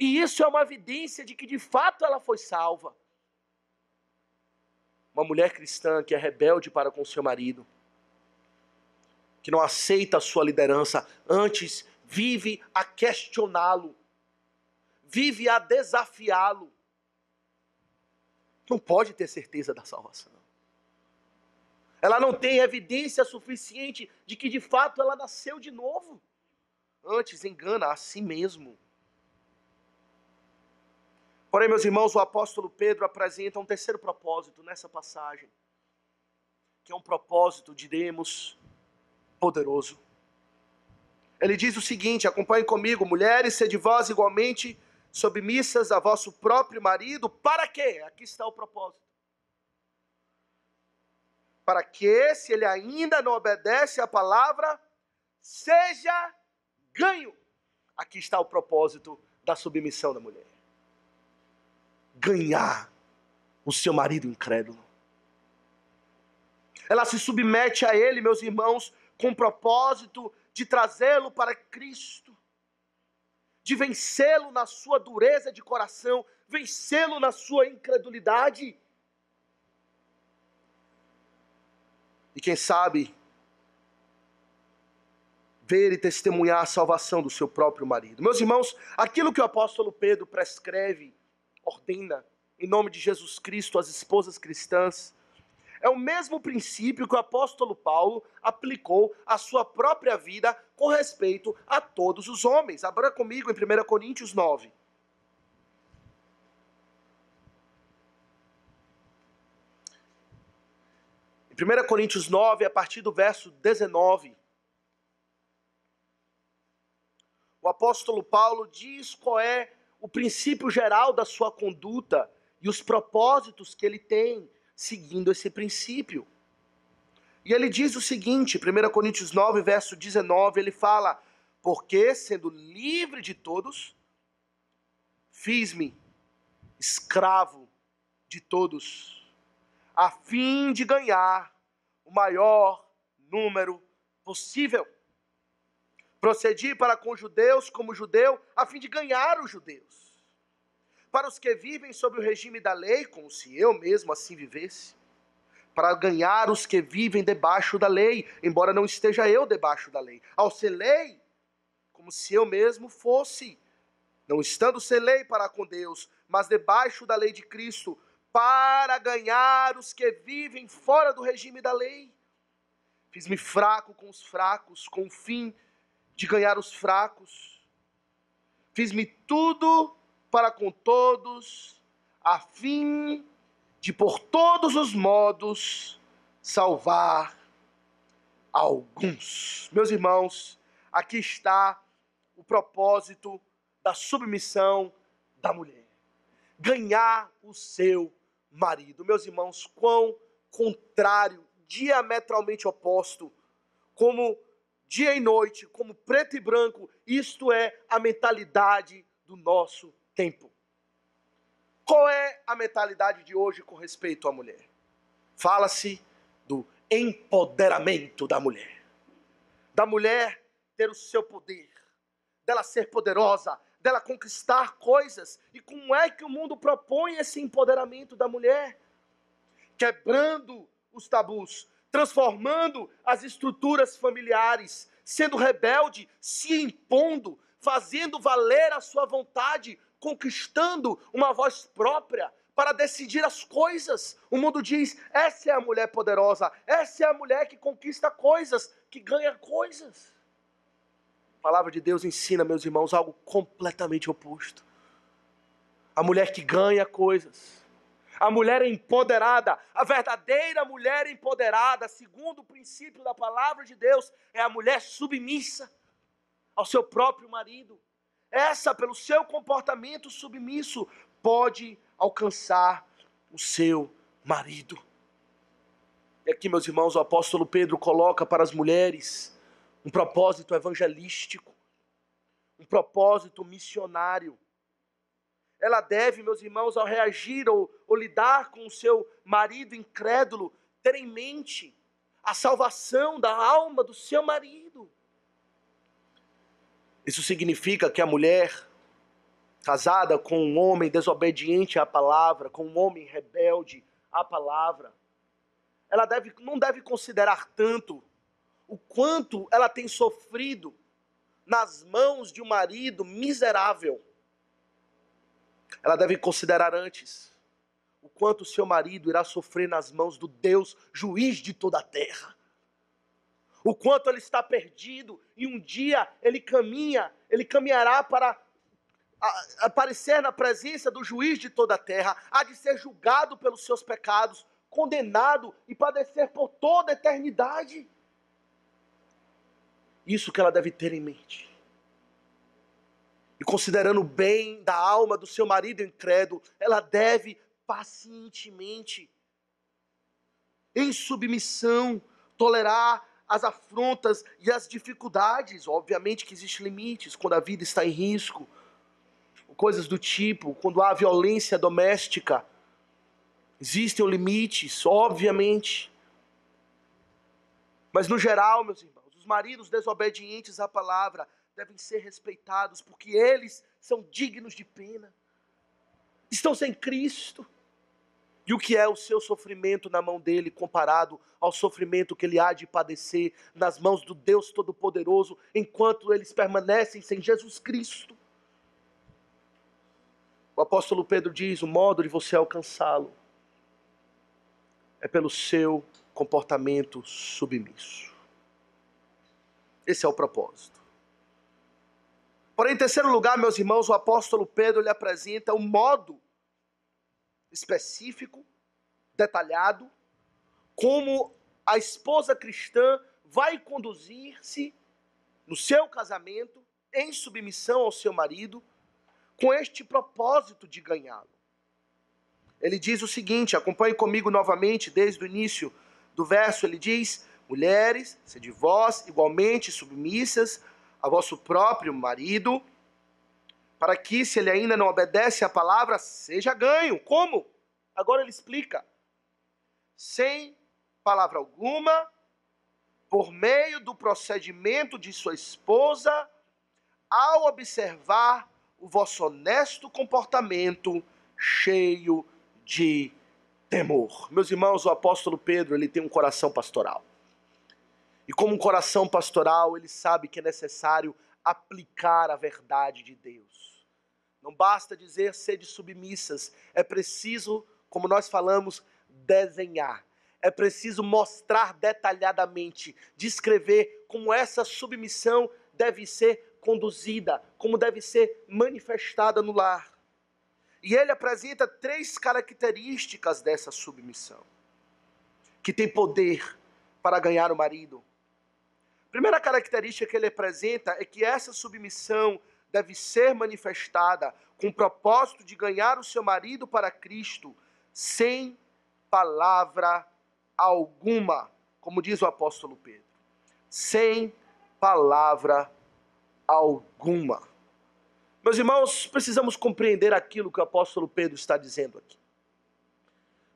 E isso é uma evidência de que de fato ela foi salva. Uma mulher cristã que é rebelde para com seu marido, que não aceita a sua liderança, antes vive a questioná-lo, vive a desafiá-lo, não pode ter certeza da salvação. Ela não tem evidência suficiente de que de fato ela nasceu de novo. Antes engana a si mesmo. Porém, meus irmãos, o apóstolo Pedro apresenta um terceiro propósito nessa passagem, que é um propósito, diremos, poderoso. Ele diz o seguinte, acompanhem comigo: mulheres, sede vós igualmente submissas a vosso próprio marido. Para quê? Aqui está o propósito. Para que, se ele ainda não obedece à palavra, seja ganho. Aqui está o propósito da submissão da mulher. Ganhar o seu marido incrédulo. Ela se submete a ele, meus irmãos, com o propósito de trazê-lo para Cristo, de vencê-lo na sua dureza de coração, vencê-lo na sua incredulidade. E quem sabe, ver e testemunhar a salvação do seu próprio marido. Meus irmãos, aquilo que o apóstolo Pedro prescreve, ordena, em nome de Jesus Cristo, às esposas cristãs, é o mesmo princípio que o apóstolo Paulo aplicou à sua própria vida com respeito a todos os homens. Abra comigo em 1 Coríntios 9. Em 1 Coríntios 9, a partir do verso 19, o apóstolo Paulo diz qual é o princípio geral da sua conduta e os propósitos que ele tem seguindo esse princípio. E ele diz o seguinte, 1 Coríntios 9, verso 19, ele fala: porque, sendo livre de todos, fiz-me escravo de todos, a fim de ganhar o maior número possível. Procedi para com judeus como judeu, a fim de ganhar os judeus. Para os que vivem sob o regime da lei, como se eu mesmo assim vivesse. Para ganhar os que vivem debaixo da lei, embora não esteja eu debaixo da lei. Ao ser lei, como se eu mesmo fosse. Não estando ser lei para com Deus, mas debaixo da lei de Cristo, para ganhar os que vivem fora do regime da lei. Fiz-me fraco com os fracos, com o fim de ganhar os fracos. Fiz-me tudo para com todos, a fim de por todos os modos salvar alguns. Meus irmãos, aqui está o propósito da submissão da mulher: ganhar o seu marido. Meus irmãos, quão contrário, diametralmente oposto, como dia e noite, como preto e branco, isto é a mentalidade do nosso tempo. Qual é a mentalidade de hoje com respeito à mulher? Fala-se do empoderamento da mulher ter o seu poder, dela ser poderosa, dela conquistar coisas. E como é que o mundo propõe esse empoderamento da mulher? Quebrando os tabus, transformando as estruturas familiares, sendo rebelde, se impondo, fazendo valer a sua vontade, conquistando uma voz própria para decidir as coisas. O mundo diz: essa é a mulher poderosa, essa é a mulher que conquista coisas, que ganha coisas. A palavra de Deus ensina, meus irmãos, algo completamente oposto. A mulher que ganha coisas, a mulher empoderada, a verdadeira mulher empoderada, segundo o princípio da palavra de Deus, é a mulher submissa ao seu próprio marido. Essa, pelo seu comportamento submisso, pode alcançar o seu marido. E aqui, meus irmãos, o apóstolo Pedro coloca para as mulheres um propósito evangelístico, um propósito missionário. Ela deve, meus irmãos, ao reagir ou lidar com o seu marido incrédulo, ter em mente a salvação da alma do seu marido. Isso significa que a mulher casada com um homem desobediente à palavra, com um homem rebelde à palavra, ela não deve considerar tanto o quanto ela tem sofrido nas mãos de um marido miserável. Ela deve considerar antes o quanto seu marido irá sofrer nas mãos do Deus, juiz de toda a terra. O quanto ele está perdido e um dia ele caminhará para aparecer na presença do juiz de toda a terra, há de ser julgado pelos seus pecados, condenado e padecer por toda a eternidade. Isso que ela deve ter em mente. E considerando o bem da alma do seu marido incrédulo, ela deve pacientemente, em submissão, tolerar as afrontas e as dificuldades. Obviamente que existem limites quando a vida está em risco, coisas do tipo, quando há violência doméstica, existem limites, obviamente. Mas no geral, meus irmãos, os maridos desobedientes à palavra devem ser respeitados, porque eles são dignos de pena, estão sem Cristo. E o que é o seu sofrimento na mão dele comparado ao sofrimento que ele há de padecer nas mãos do Deus Todo-Poderoso, enquanto eles permanecem sem Jesus Cristo? O apóstolo Pedro diz: o modo de você alcançá-lo é pelo seu comportamento submisso. Esse é o propósito. Porém, em terceiro lugar, meus irmãos, o apóstolo Pedro lhe apresenta um modo específico, detalhado, como a esposa cristã vai conduzir-se no seu casamento, em submissão ao seu marido, com este propósito de ganhá-lo. Ele diz o seguinte, acompanhe comigo novamente desde o início do verso. Ele diz: mulheres, sede vós igualmente submissas a vosso próprio marido, para que, se ele ainda não obedece à palavra, seja ganho. Como? Agora ele explica. Sem palavra alguma, por meio do procedimento de sua esposa, ao observar o vosso honesto comportamento cheio de temor. Meus irmãos, o apóstolo Pedro, ele tem um coração pastoral. E como um coração pastoral, ele sabe que é necessário aplicar a verdade de Deus. Não basta dizer sede submissas, é preciso como nós falamos, desenhar. É preciso mostrar detalhadamente, descrever como essa submissão deve ser conduzida, como deve ser manifestada no lar. E ele apresenta 3 características dessa submissão, que tem poder para ganhar o marido. A primeira característica que ele apresenta é que essa submissão deve ser manifestada com o propósito de ganhar o seu marido para Cristo, sem palavra alguma, como diz o apóstolo Pedro. Sem palavra alguma. Meus irmãos, precisamos compreender aquilo que o apóstolo Pedro está dizendo aqui.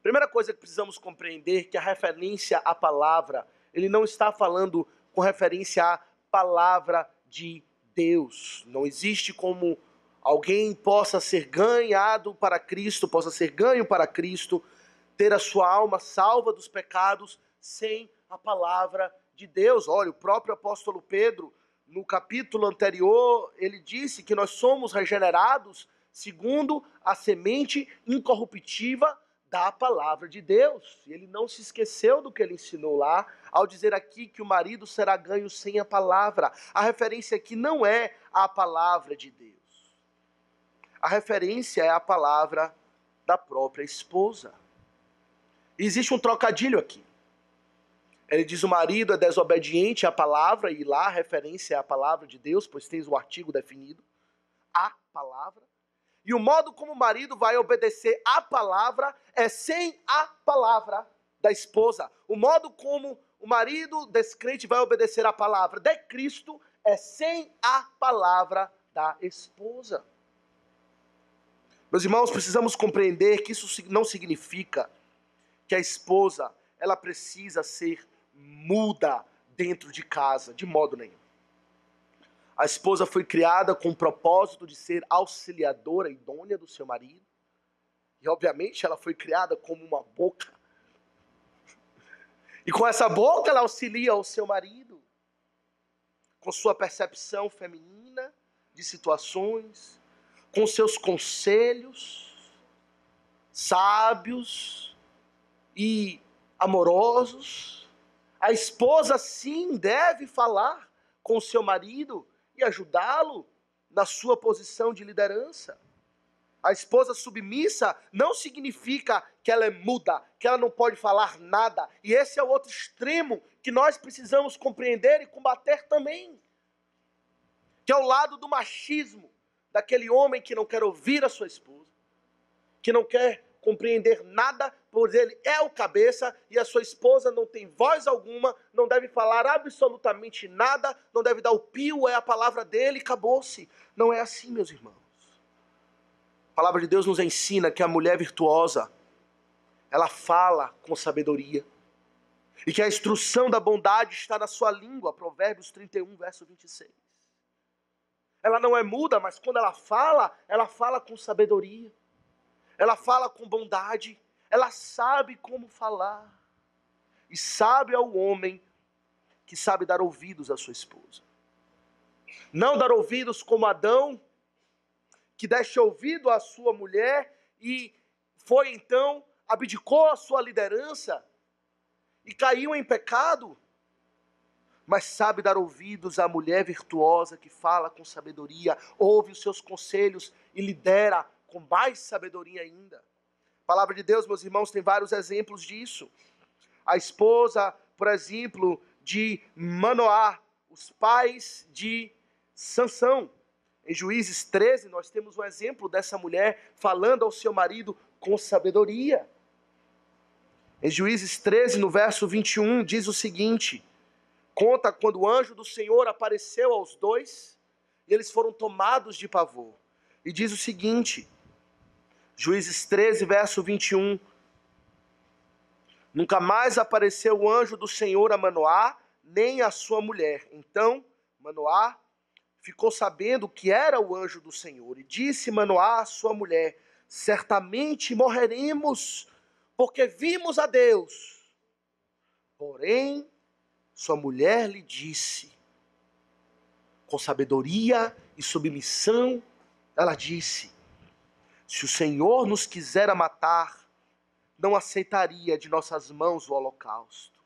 Primeira coisa que precisamos compreender é que a referência à palavra, ele não está falando com referência à palavra de Deus. Não existe como alguém possa ser ganhado para Cristo, possa ser ganho para Cristo, ter a sua alma salva dos pecados sem a palavra de Deus. Olha, o próprio apóstolo Pedro, no capítulo anterior, ele disse que nós somos regenerados segundo a semente incorruptível da palavra de Deus. E ele não se esqueceu do que ele ensinou lá, ao dizer aqui que o marido será ganho sem a palavra. A referência aqui não é a palavra de Deus. A referência é a palavra da própria esposa. E existe um trocadilho aqui. Ele diz: o marido é desobediente à palavra, e lá a referência é a palavra de Deus, pois tens o artigo definido, a palavra. E o modo como o marido vai obedecer à palavra é sem a palavra da esposa. O modo como o marido descrente vai obedecer à palavra de Cristo é sem a palavra da esposa. Meus irmãos, precisamos compreender que isso não significa que a esposa ela precisa ser muda dentro de casa, de modo nenhum. A esposa foi criada com o propósito de ser auxiliadora idônea do seu marido. E obviamente ela foi criada como uma boca. E com essa boca ela auxilia o seu marido, com sua percepção feminina de situações, com seus conselhos sábios e amorosos. A esposa sim deve falar com o seu marido e ajudá-lo na sua posição de liderança. A esposa submissa não significa que ela é muda, que ela não pode falar nada. E esse é o outro extremo que nós precisamos compreender e combater também. Que é o lado do machismo, daquele homem que não quer ouvir a sua esposa, que não quer compreender nada, pois ele é o cabeça e a sua esposa não tem voz alguma, não deve falar absolutamente nada, não deve dar o pio, é a palavra dele e acabou-se. Não é assim, meus irmãos. A palavra de Deus nos ensina que a mulher virtuosa, ela fala com sabedoria, e que a instrução da bondade está na sua língua, Provérbios 31, verso 26. Ela não é muda, mas quando ela fala com sabedoria. Ela fala com bondade, ela sabe como falar. E sabe ao homem que sabe dar ouvidos à sua esposa. Não dar ouvidos como Adão, que deixa ouvido à sua mulher e foi então, abdicou a sua liderança e caiu em pecado. Mas sabe dar ouvidos à mulher virtuosa que fala com sabedoria, ouve os seus conselhos e lidera com mais sabedoria ainda. A palavra de Deus, meus irmãos, tem vários exemplos disso. A esposa, por exemplo, de Manoá, os pais de Sansão. Em Juízes 13, nós temos um exemplo dessa mulher falando ao seu marido com sabedoria. Em Juízes 13, no verso 21, diz o seguinte: conta quando o anjo do Senhor apareceu aos dois, e eles foram tomados de pavor. E diz o seguinte, Juízes 13, verso 21. Nunca mais apareceu o anjo do Senhor a Manoá, nem a sua mulher. Então, Manoá ficou sabendo que era o anjo do Senhor. E disse Manoá à sua mulher: certamente morreremos, porque vimos a Deus. Porém, sua mulher lhe disse, com sabedoria e submissão, ela disse: se o Senhor nos quisera matar, não aceitaria de nossas mãos o holocausto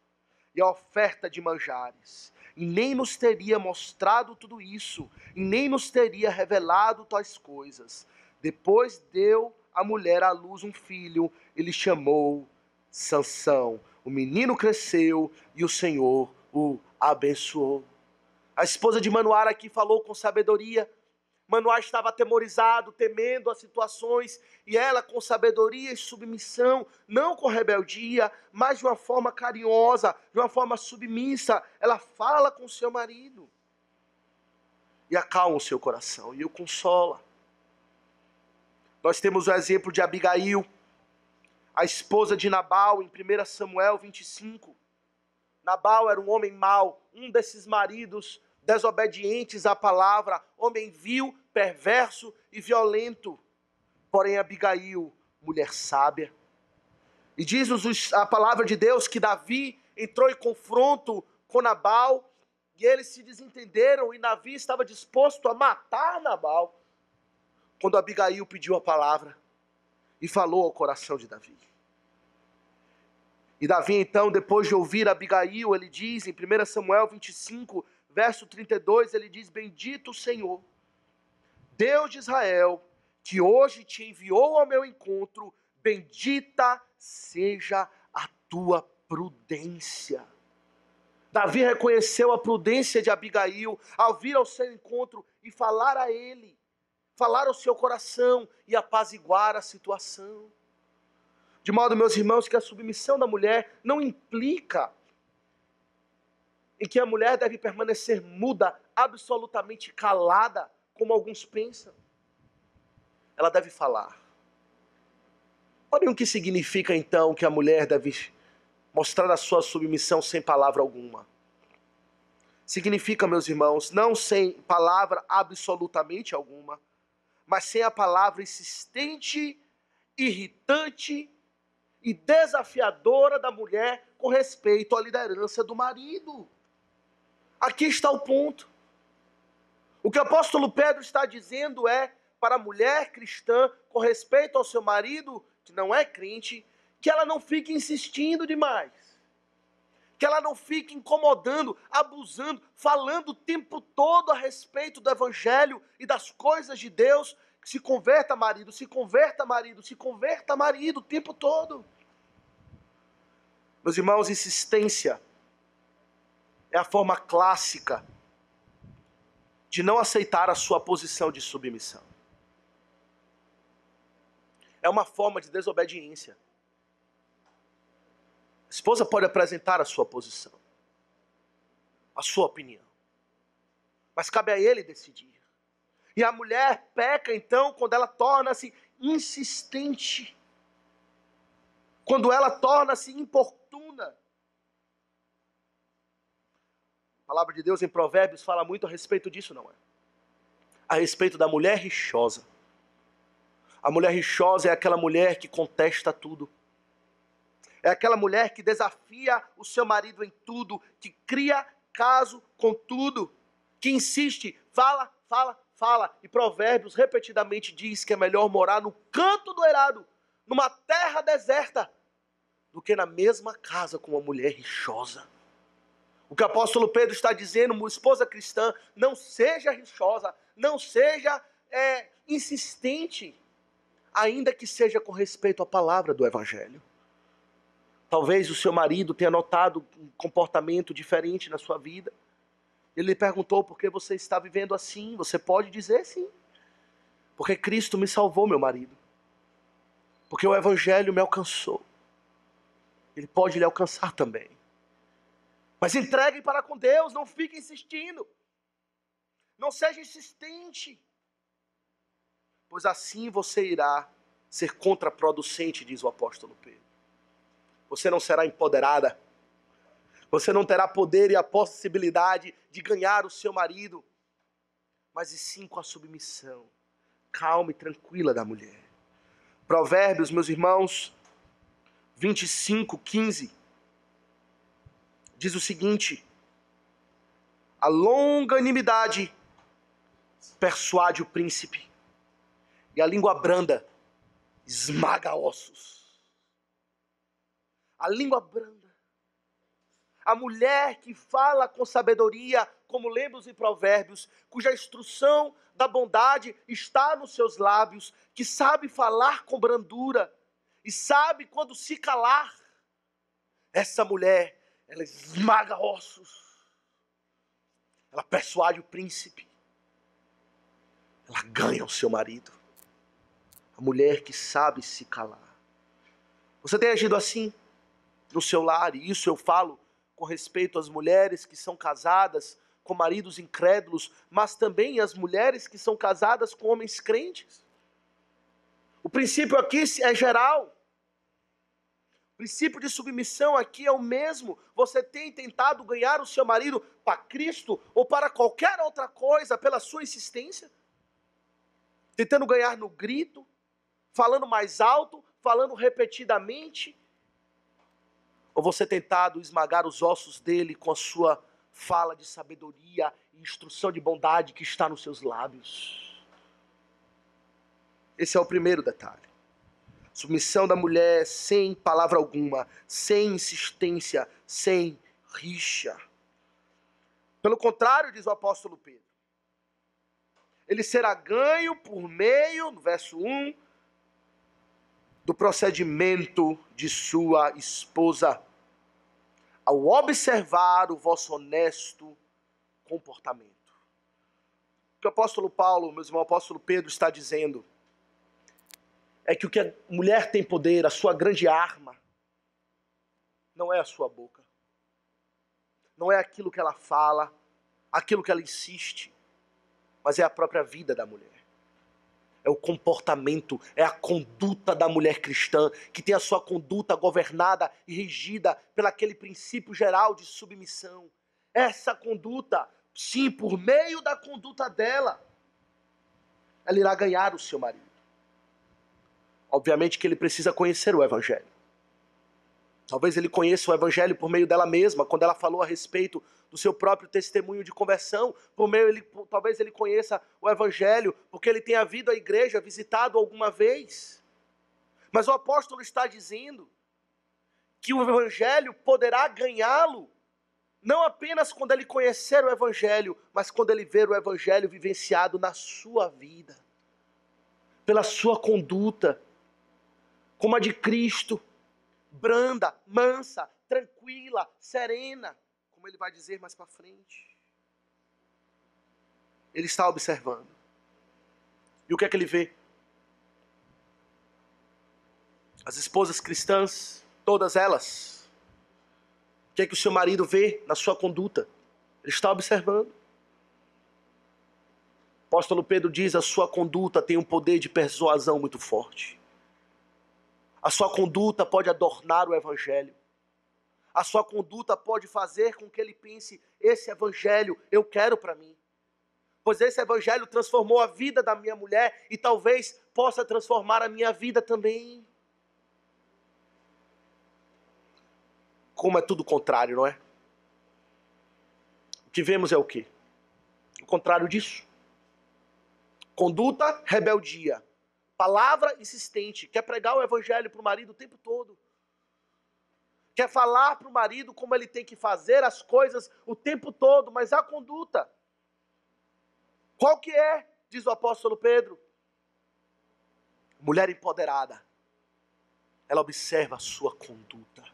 e a oferta de manjares, e nem nos teria mostrado tudo isso, e nem nos teria revelado tais coisas. Depois deu a mulher à luz um filho, e lhe chamou Sansão. O menino cresceu e o Senhor o abençoou. A esposa de Manoá aqui falou com sabedoria. Manoá estava atemorizado, temendo as situações, e ela, com sabedoria e submissão, não com rebeldia, mas de uma forma carinhosa, de uma forma submissa, ela fala com seu marido e acalma o seu coração e o consola. Nós temos o exemplo de Abigail, a esposa de Nabal, em 1 Samuel 25. Nabal era um homem mau, um desses maridos desobedientes à palavra, homem vil, perverso e violento. Porém, Abigail, mulher sábia. E diz-nos a palavra de Deus que Davi entrou em confronto com Nabal, e eles se desentenderam, e Davi estava disposto a matar Nabal, quando Abigail pediu a palavra e falou ao coração de Davi. E Davi, então, depois de ouvir Abigail, ele diz em 1 Samuel 25, verso 32, ele diz: bendito o Senhor, Deus de Israel, que hoje te enviou ao meu encontro, bendita seja a tua prudência. Davi reconheceu a prudência de Abigail ao vir ao seu encontro e falar a ele, falar ao seu coração e apaziguar a situação. De modo, meus irmãos, que a submissão da mulher não implica em que a mulher deve permanecer muda, absolutamente calada, como alguns pensam. Ela deve falar. Olhem o que significa, então, que a mulher deve mostrar a sua submissão sem palavra alguma. Significa, meus irmãos, não sem palavra absolutamente alguma, mas sem a palavra insistente, irritante e desafiadora da mulher com respeito à liderança do marido. Aqui está o ponto. O que o apóstolo Pedro está dizendo é, para a mulher cristã, com respeito ao seu marido, que não é crente, que ela não fique insistindo demais. Que ela não fique incomodando, abusando, falando o tempo todo a respeito do evangelho e das coisas de Deus. Se converta, marido, se converta, marido, se converta, marido, o tempo todo. Meus irmãos, insistência é a forma clássica de não aceitar a sua posição de submissão. É uma forma de desobediência. A esposa pode apresentar a sua posição, a sua opinião, mas cabe a ele decidir. E a mulher peca, então, quando ela torna-se insistente, quando ela torna-se importuna. A palavra de Deus em Provérbios fala muito a respeito disso, não é? A respeito da mulher rixosa. A mulher rixosa é aquela mulher que contesta tudo. É aquela mulher que desafia o seu marido em tudo, que cria caso com tudo, que insiste, fala. E Provérbios repetidamente diz que é melhor morar no canto do eirado, numa terra deserta, do que na mesma casa com uma mulher rixosa. O que o apóstolo Pedro está dizendo, esposa cristã, não seja rixosa, não seja insistente, ainda que seja com respeito à palavra do evangelho. Talvez o seu marido tenha notado um comportamento diferente na sua vida. Ele lhe perguntou por que você está vivendo assim. Você pode dizer sim. Porque Cristo me salvou, meu marido. Porque o evangelho me alcançou. Ele pode lhe alcançar também. Mas entregue para com Deus, não fique insistindo. Não seja insistente. Pois assim você irá ser contraproducente, diz o apóstolo Pedro. Você não será empoderada. Você não terá poder e a possibilidade de ganhar o seu marido. Mas e sim com a submissão calma e tranquila da mulher. Provérbios, meus irmãos, 25:15. Diz o seguinte: a longanimidade persuade o príncipe, e a língua branda esmaga ossos. a língua branda. A mulher que fala com sabedoria, como lemos em Provérbios, cuja instrução da bondade está nos seus lábios, que sabe falar com brandura e sabe quando se calar. Essa mulher, ela esmaga ossos, ela persuade o príncipe, ela ganha o seu marido. A mulher que sabe se calar. Você tem agido assim no seu lar? E isso eu falo com respeito às mulheres que são casadas com maridos incrédulos, mas também as mulheres que são casadas com homens crentes. O princípio aqui é geral. O princípio de submissão aqui é o mesmo. Você tem tentado ganhar o seu marido para Cristo ou para qualquer outra coisa pela sua insistência? Tentando ganhar no grito, falando mais alto, falando repetidamente? Ou você tentado esmagar os ossos dele com a sua fala de sabedoria e instrução de bondade que está nos seus lábios? Esse é o primeiro detalhe. Submissão da mulher sem palavra alguma, sem insistência, sem rixa. Pelo contrário, diz o apóstolo Pedro, ele será ganho por meio, no verso 1, do procedimento de sua esposa, ao observar o vosso honesto comportamento. O que o apóstolo Paulo, meus irmãos, o apóstolo Pedro está dizendo é que o que a mulher tem poder, a sua grande arma, não é a sua boca, não é aquilo que ela fala, aquilo que ela insiste, mas é a própria vida da mulher. É o comportamento, é a conduta da mulher cristã, que tem a sua conduta governada e regida pelo aquele princípio geral de submissão. Essa conduta, sim, por meio da conduta dela, ela irá ganhar o seu marido. Obviamente que ele precisa conhecer o Evangelho. Talvez ele conheça o Evangelho por meio dela mesma, quando ela falou a respeito do seu próprio testemunho de conversão. Talvez ele conheça o Evangelho porque ele tenha vindo à igreja, visitado alguma vez. Mas o apóstolo está dizendo que o Evangelho poderá ganhá-lo, não apenas quando ele conhecer o Evangelho, mas quando ele ver o Evangelho vivenciado na sua vida, pela sua conduta, como a de Cristo, branda, mansa, tranquila, serena, como ele vai dizer mais para frente. Ele está observando. E o que é que ele vê? As esposas cristãs, todas elas, o que é que o seu marido vê na sua conduta? Ele está observando. O apóstolo Pedro diz: a sua conduta tem um poder de persuasão muito forte. A sua conduta pode adornar o Evangelho. A sua conduta pode fazer com que ele pense: esse Evangelho eu quero para mim. Pois esse Evangelho transformou a vida da minha mulher e talvez possa transformar a minha vida também. Como é tudo contrário, não é? O que vemos é o quê? O contrário disso. Conduta, rebeldia. Palavra insistente. Quer pregar o Evangelho para o marido o tempo todo. Quer falar para o marido como ele tem que fazer as coisas o tempo todo, mas a conduta, qual que é? Diz o apóstolo Pedro. Mulher empoderada, ela observa a sua conduta.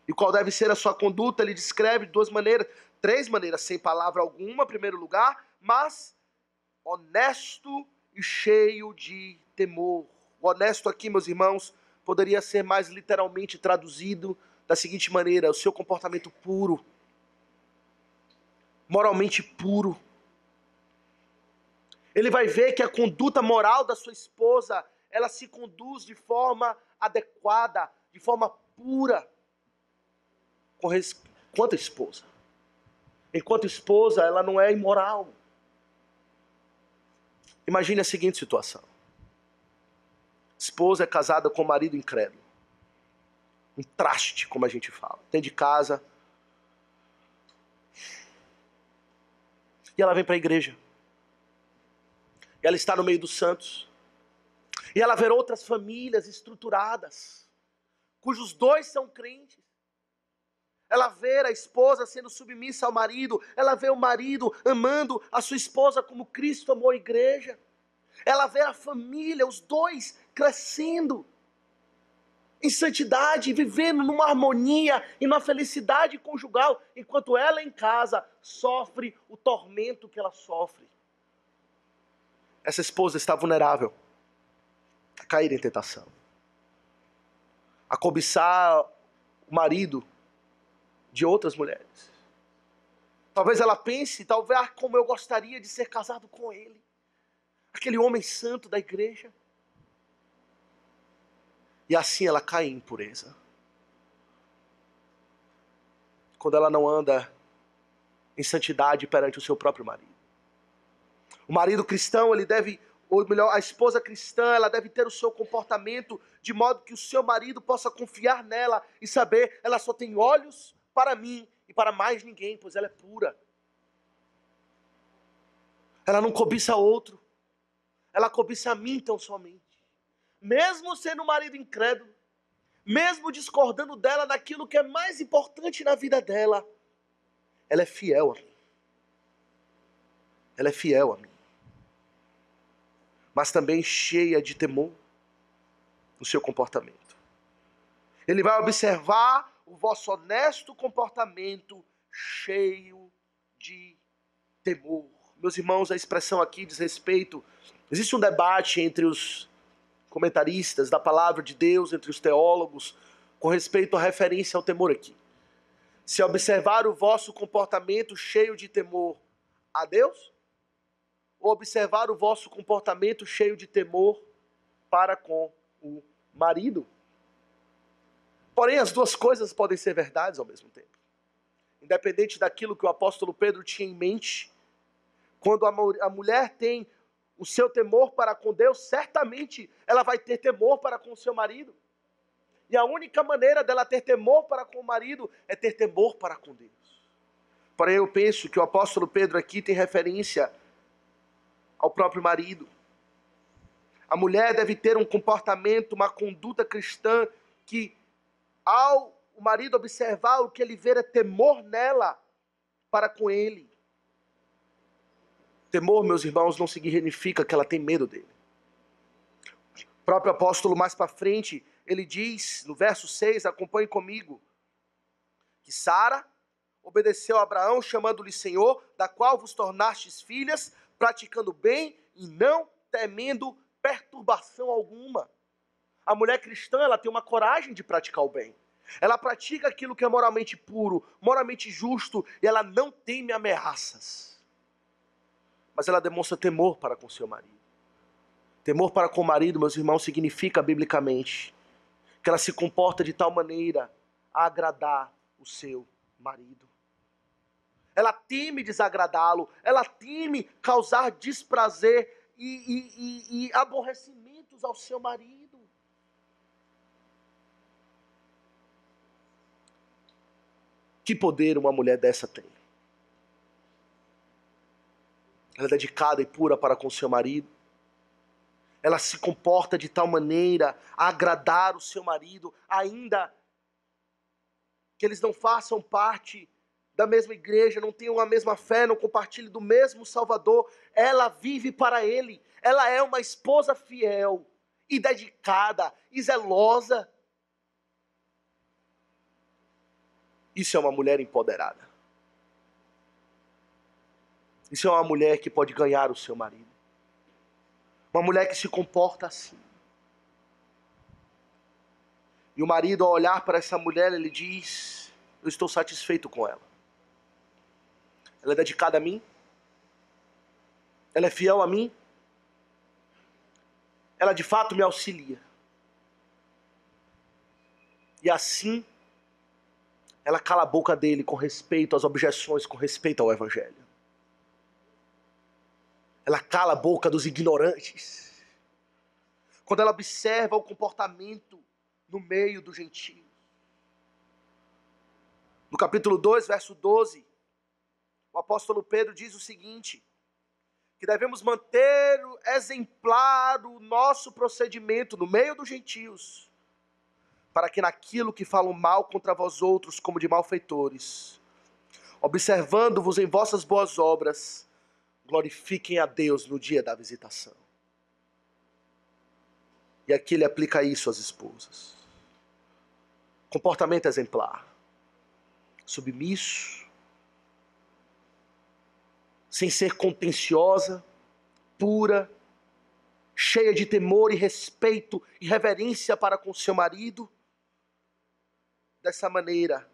E qual deve ser a sua conduta? Ele descreve de três maneiras, sem palavra alguma, em primeiro lugar, mas honesto e cheio de temor. O honesto aqui, meus irmãos, poderia ser mais literalmente traduzido da seguinte maneira: o seu comportamento puro, moralmente puro. Ele vai ver que a conduta moral da sua esposa, ela se conduz de forma adequada, de forma pura, enquanto esposa. Enquanto esposa, ela não é imoral. Imagine a seguinte situação. Esposa é casada com marido incrédulo. Um traste, como a gente fala. Tem de casa. E ela vem para a igreja. E ela está no meio dos santos. E ela vê outras famílias estruturadas, cujos dois são crentes. Ela vê a esposa sendo submissa ao marido, ela vê o marido amando a sua esposa como Cristo amou a igreja. Ela vê a família, os dois crescendo em santidade, vivendo numa harmonia e numa felicidade conjugal, enquanto ela em casa sofre o tormento que ela sofre. Essa esposa está vulnerável a cair em tentação, a cobiçar o marido de outras mulheres. Talvez ela pense, talvez, como eu gostaria de ser casado com ele, aquele homem santo da igreja. E assim ela cai em impureza. Quando ela não anda em santidade perante o seu próprio marido. O marido cristão, ele deve, ou melhor, a esposa cristã, ela deve ter o seu comportamento de modo que o seu marido possa confiar nela e saber, ela só tem olhos para mim e para mais ninguém, pois ela é pura. Ela não cobiça outro. Ela cobiça a mim tão somente. Mesmo sendo um marido incrédulo, mesmo discordando dela naquilo que é mais importante na vida dela, ela é fiel a mim. Ela é fiel a mim. Mas também cheia de temor no seu comportamento. Ele vai observar o vosso honesto comportamento cheio de temor. Meus irmãos, a expressão aqui diz respeito. Existe um debate entre os comentaristas da palavra de Deus, entre os teólogos, com respeito à referência ao temor aqui. Se observar o vosso comportamento cheio de temor a Deus, ou observar o vosso comportamento cheio de temor para com o marido. Porém, as duas coisas podem ser verdades ao mesmo tempo. Independente daquilo que o apóstolo Pedro tinha em mente, quando a mulher tem o seu temor para com Deus, certamente ela vai ter temor para com o seu marido. E a única maneira dela ter temor para com o marido é ter temor para com Deus. Porém, eu penso que o apóstolo Pedro aqui tem referência ao próprio marido. A mulher deve ter um comportamento, uma conduta cristã que, ao o marido observar, o que ele vê é temor nela para com ele. Temor, meus irmãos, não significa que ela tem medo dele. O próprio apóstolo, mais para frente, ele diz, no verso 6, acompanhe comigo, que Sara obedeceu a Abraão, chamando-lhe Senhor, da qual vos tornastes filhas, praticando bem e não temendo perturbação alguma. A mulher cristã, ela tem uma coragem de praticar o bem. Ela pratica aquilo que é moralmente puro, moralmente justo, e ela não teme ameaças. Mas ela demonstra temor para com seu marido. Temor para com o marido, meus irmãos, significa biblicamente que ela se comporta de tal maneira a agradar o seu marido. Ela teme desagradá-lo, ela teme causar desprazer e aborrecimentos ao seu marido. Que poder uma mulher dessa tem? Ela é dedicada e pura para com seu marido. Ela se comporta de tal maneira a agradar o seu marido, ainda que eles não façam parte da mesma igreja, não tenham a mesma fé, não compartilhem do mesmo Salvador. Ela vive para ele. Ela é uma esposa fiel e dedicada e zelosa. Isso é uma mulher empoderada. Isso é uma mulher que pode ganhar o seu marido. Uma mulher que se comporta assim. E o marido, ao olhar para essa mulher, ele diz: eu estou satisfeito com ela. Ela é dedicada a mim. Ela é fiel a mim. Ela de fato me auxilia. E assim, ela cala a boca dele com respeito às objeções, com respeito ao evangelho. Ela cala a boca dos ignorantes. Quando ela observa o comportamento no meio dos gentios. No capítulo 2, verso 12, o apóstolo Pedro diz o seguinte, que devemos manter exemplar o nosso procedimento no meio dos gentios, para que naquilo que falam mal contra vós outros como de malfeitores, observando-vos em vossas boas obras, glorifiquem a Deus no dia da visitação. E aqui ele aplica isso às esposas. Comportamento exemplar, submisso, sem ser contenciosa, pura, cheia de temor e respeito e reverência para com seu marido. Dessa maneira,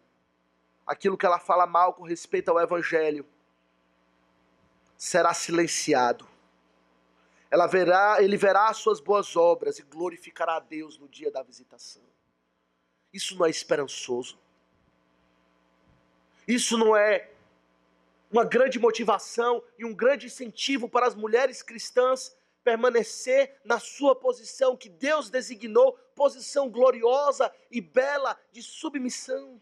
aquilo que ela fala mal com respeito ao Evangelho será silenciado. Ele verá as suas boas obras e glorificará a Deus no dia da visitação. Isso não é esperançoso. Isso não é uma grande motivação e um grande incentivo para as mulheres cristãs permanecer na sua posição que Deus designou, posição gloriosa e bela de submissão.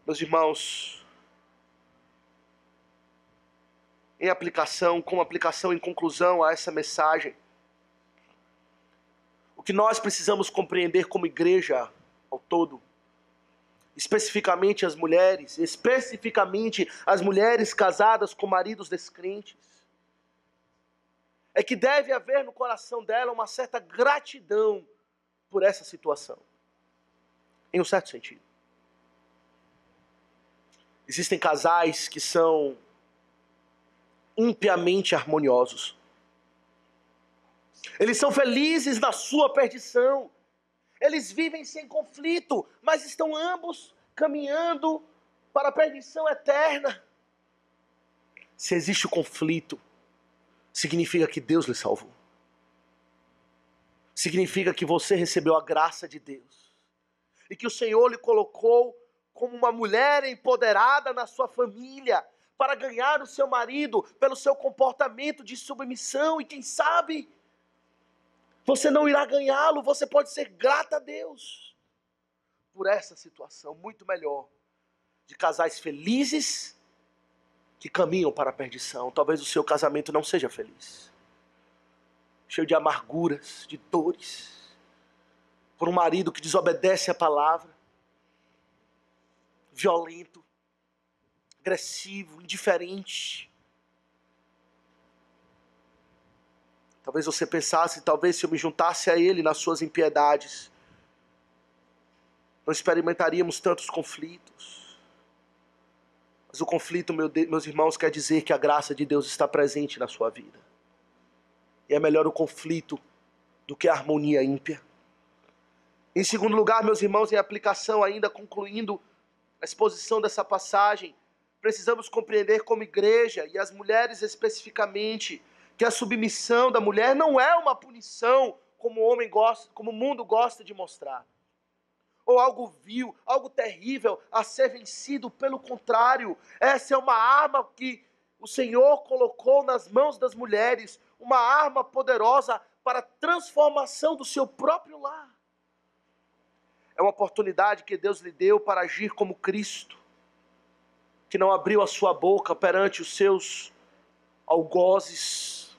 Meus irmãos, como aplicação em conclusão a essa mensagem, o que nós precisamos compreender como igreja ao todo, especificamente as mulheres casadas com maridos descrentes, é que deve haver no coração dela uma certa gratidão por essa situação, em um certo sentido. Existem casais que são impiamente harmoniosos. Eles são felizes na sua perdição. Eles vivem sem conflito, mas estão ambos caminhando para a perdição eterna. Se existe conflito, significa que Deus lhe salvou. Significa que você recebeu a graça de Deus. E que o Senhor lhe colocou como uma mulher empoderada na sua família, para ganhar o seu marido pelo seu comportamento de submissão. E quem sabe, você não irá ganhá-lo, você pode ser grata a Deus por essa situação muito melhor de casais felizes que caminham para a perdição. Talvez o seu casamento não seja feliz, cheio de amarguras, de dores, por um marido que desobedece a palavra, violento, agressivo, indiferente. Talvez você pensasse, talvez se eu me juntasse a ele nas suas impiedades, não experimentaríamos tantos conflitos. Mas o conflito, meus irmãos, quer dizer que a graça de Deus está presente na sua vida. E é melhor o conflito do que a harmonia ímpia. Em segundo lugar, meus irmãos, em aplicação ainda, concluindo a exposição dessa passagem, precisamos compreender como igreja, e as mulheres especificamente, que a submissão da mulher não é uma punição, como o mundo gosta de mostrar, ou algo vil, algo terrível a ser vencido. Pelo contrário, essa é uma arma que o Senhor colocou nas mãos das mulheres, uma arma poderosa para a transformação do seu próprio lar. É uma oportunidade que Deus lhe deu para agir como Cristo, que não abriu a sua boca perante os seus algozes.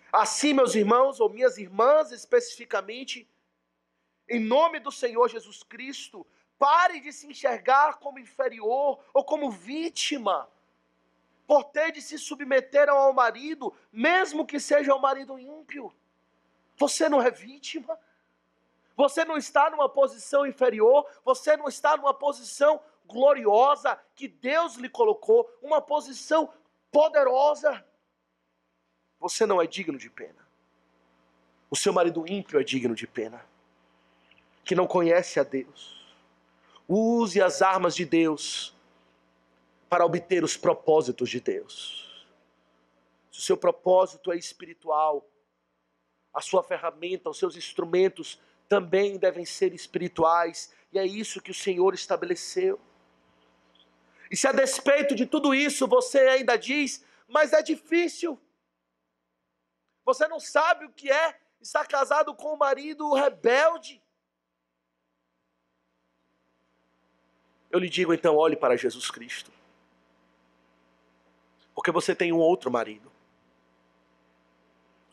Assim, meus irmãos, ou minhas irmãs especificamente, em nome do Senhor Jesus Cristo, pare de se enxergar como inferior ou como vítima, por ter de se submeter ao marido, mesmo que seja um marido ímpio. Você não é vítima. Você não está numa posição inferior, você não está numa posição gloriosa que Deus lhe colocou, uma posição poderosa. Você não é digno de pena. O seu marido ímpio é digno de pena, que não conhece a Deus. Use as armas de Deus para obter os propósitos de Deus. Se o seu propósito é espiritual, a sua ferramenta, os seus instrumentos também devem ser espirituais, e é isso que o Senhor estabeleceu. E se a despeito de tudo isso você ainda diz, mas é difícil, você não sabe o que é estar casado com um marido rebelde, eu lhe digo então, olhe para Jesus Cristo, porque você tem um outro marido,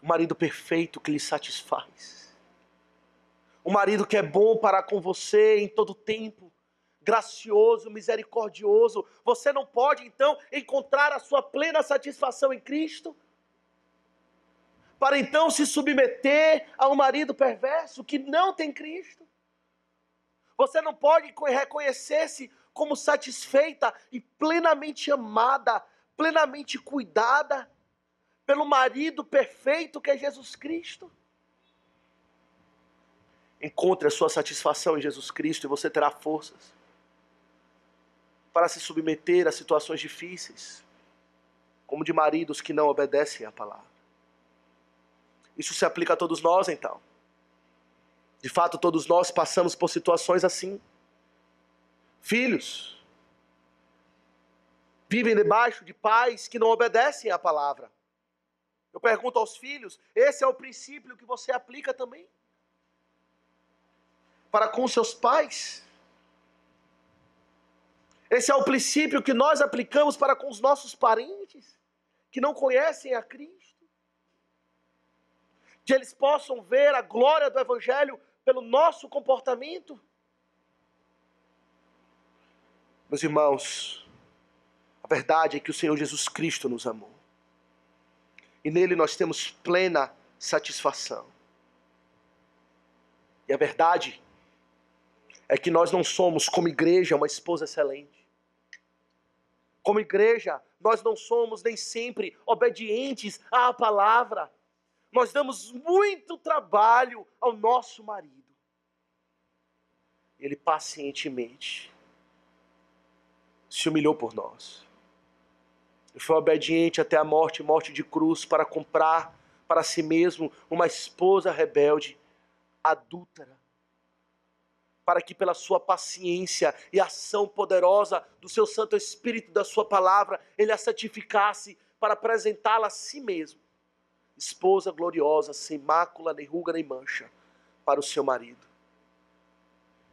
um marido perfeito que lhe satisfaz, um marido que é bom para com você em todo tempo, gracioso, misericordioso. Você não pode então encontrar a sua plena satisfação em Cristo, para então se submeter a um marido perverso que não tem Cristo? Você não pode reconhecer-se como satisfeita e plenamente amada, plenamente cuidada pelo marido perfeito que é Jesus Cristo? Encontre a sua satisfação em Jesus Cristo e você terá forças para se submeter a situações difíceis, como de maridos que não obedecem à palavra. Isso se aplica a todos nós, então. De fato, todos nós passamos por situações assim. Filhos vivem debaixo de pais que não obedecem à palavra. Eu pergunto aos filhos, esse é o princípio que você aplica também para com seus pais? Esse é o princípio que nós aplicamos para com os nossos parentes que não conhecem a Cristo? Que eles possam ver a glória do Evangelho pelo nosso comportamento? Meus irmãos, a verdade é que o Senhor Jesus Cristo nos amou. E nele nós temos plena satisfação. E a verdade é que nós não somos, como igreja, uma esposa excelente. Como igreja, nós não somos nem sempre obedientes à palavra. Nós damos muito trabalho ao nosso marido. Ele pacientemente se humilhou por nós. Ele foi obediente até a morte, morte de cruz, para comprar para si mesmo uma esposa rebelde, adúltera, para que pela sua paciência e ação poderosa do seu Santo Espírito, da sua palavra, ele a santificasse para apresentá-la a si mesmo, esposa gloriosa, sem mácula, nem ruga, nem mancha, para o seu marido.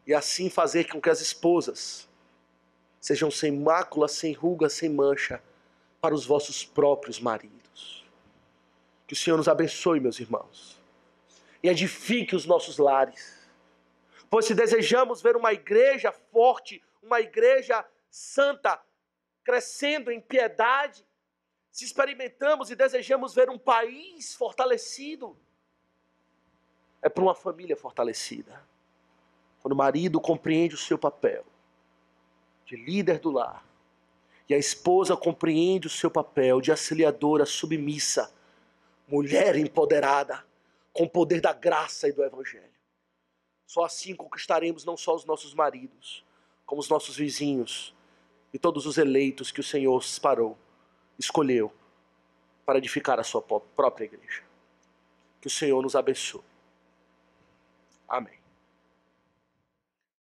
E assim fazer com que as esposas sejam sem mácula, sem ruga, sem mancha, para os vossos próprios maridos. Que o Senhor nos abençoe, meus irmãos, e edifique os nossos lares. Pois se desejamos ver uma igreja forte, uma igreja santa, crescendo em piedade, se experimentamos e desejamos ver um país fortalecido, é para uma família fortalecida. Quando o marido compreende o seu papel de líder do lar, e a esposa compreende o seu papel de auxiliadora submissa, mulher empoderada, com o poder da graça e do Evangelho. Só assim conquistaremos não só os nossos maridos, como os nossos vizinhos e todos os eleitos que o Senhor escolheu para edificar a sua própria igreja. Que o Senhor nos abençoe. Amém.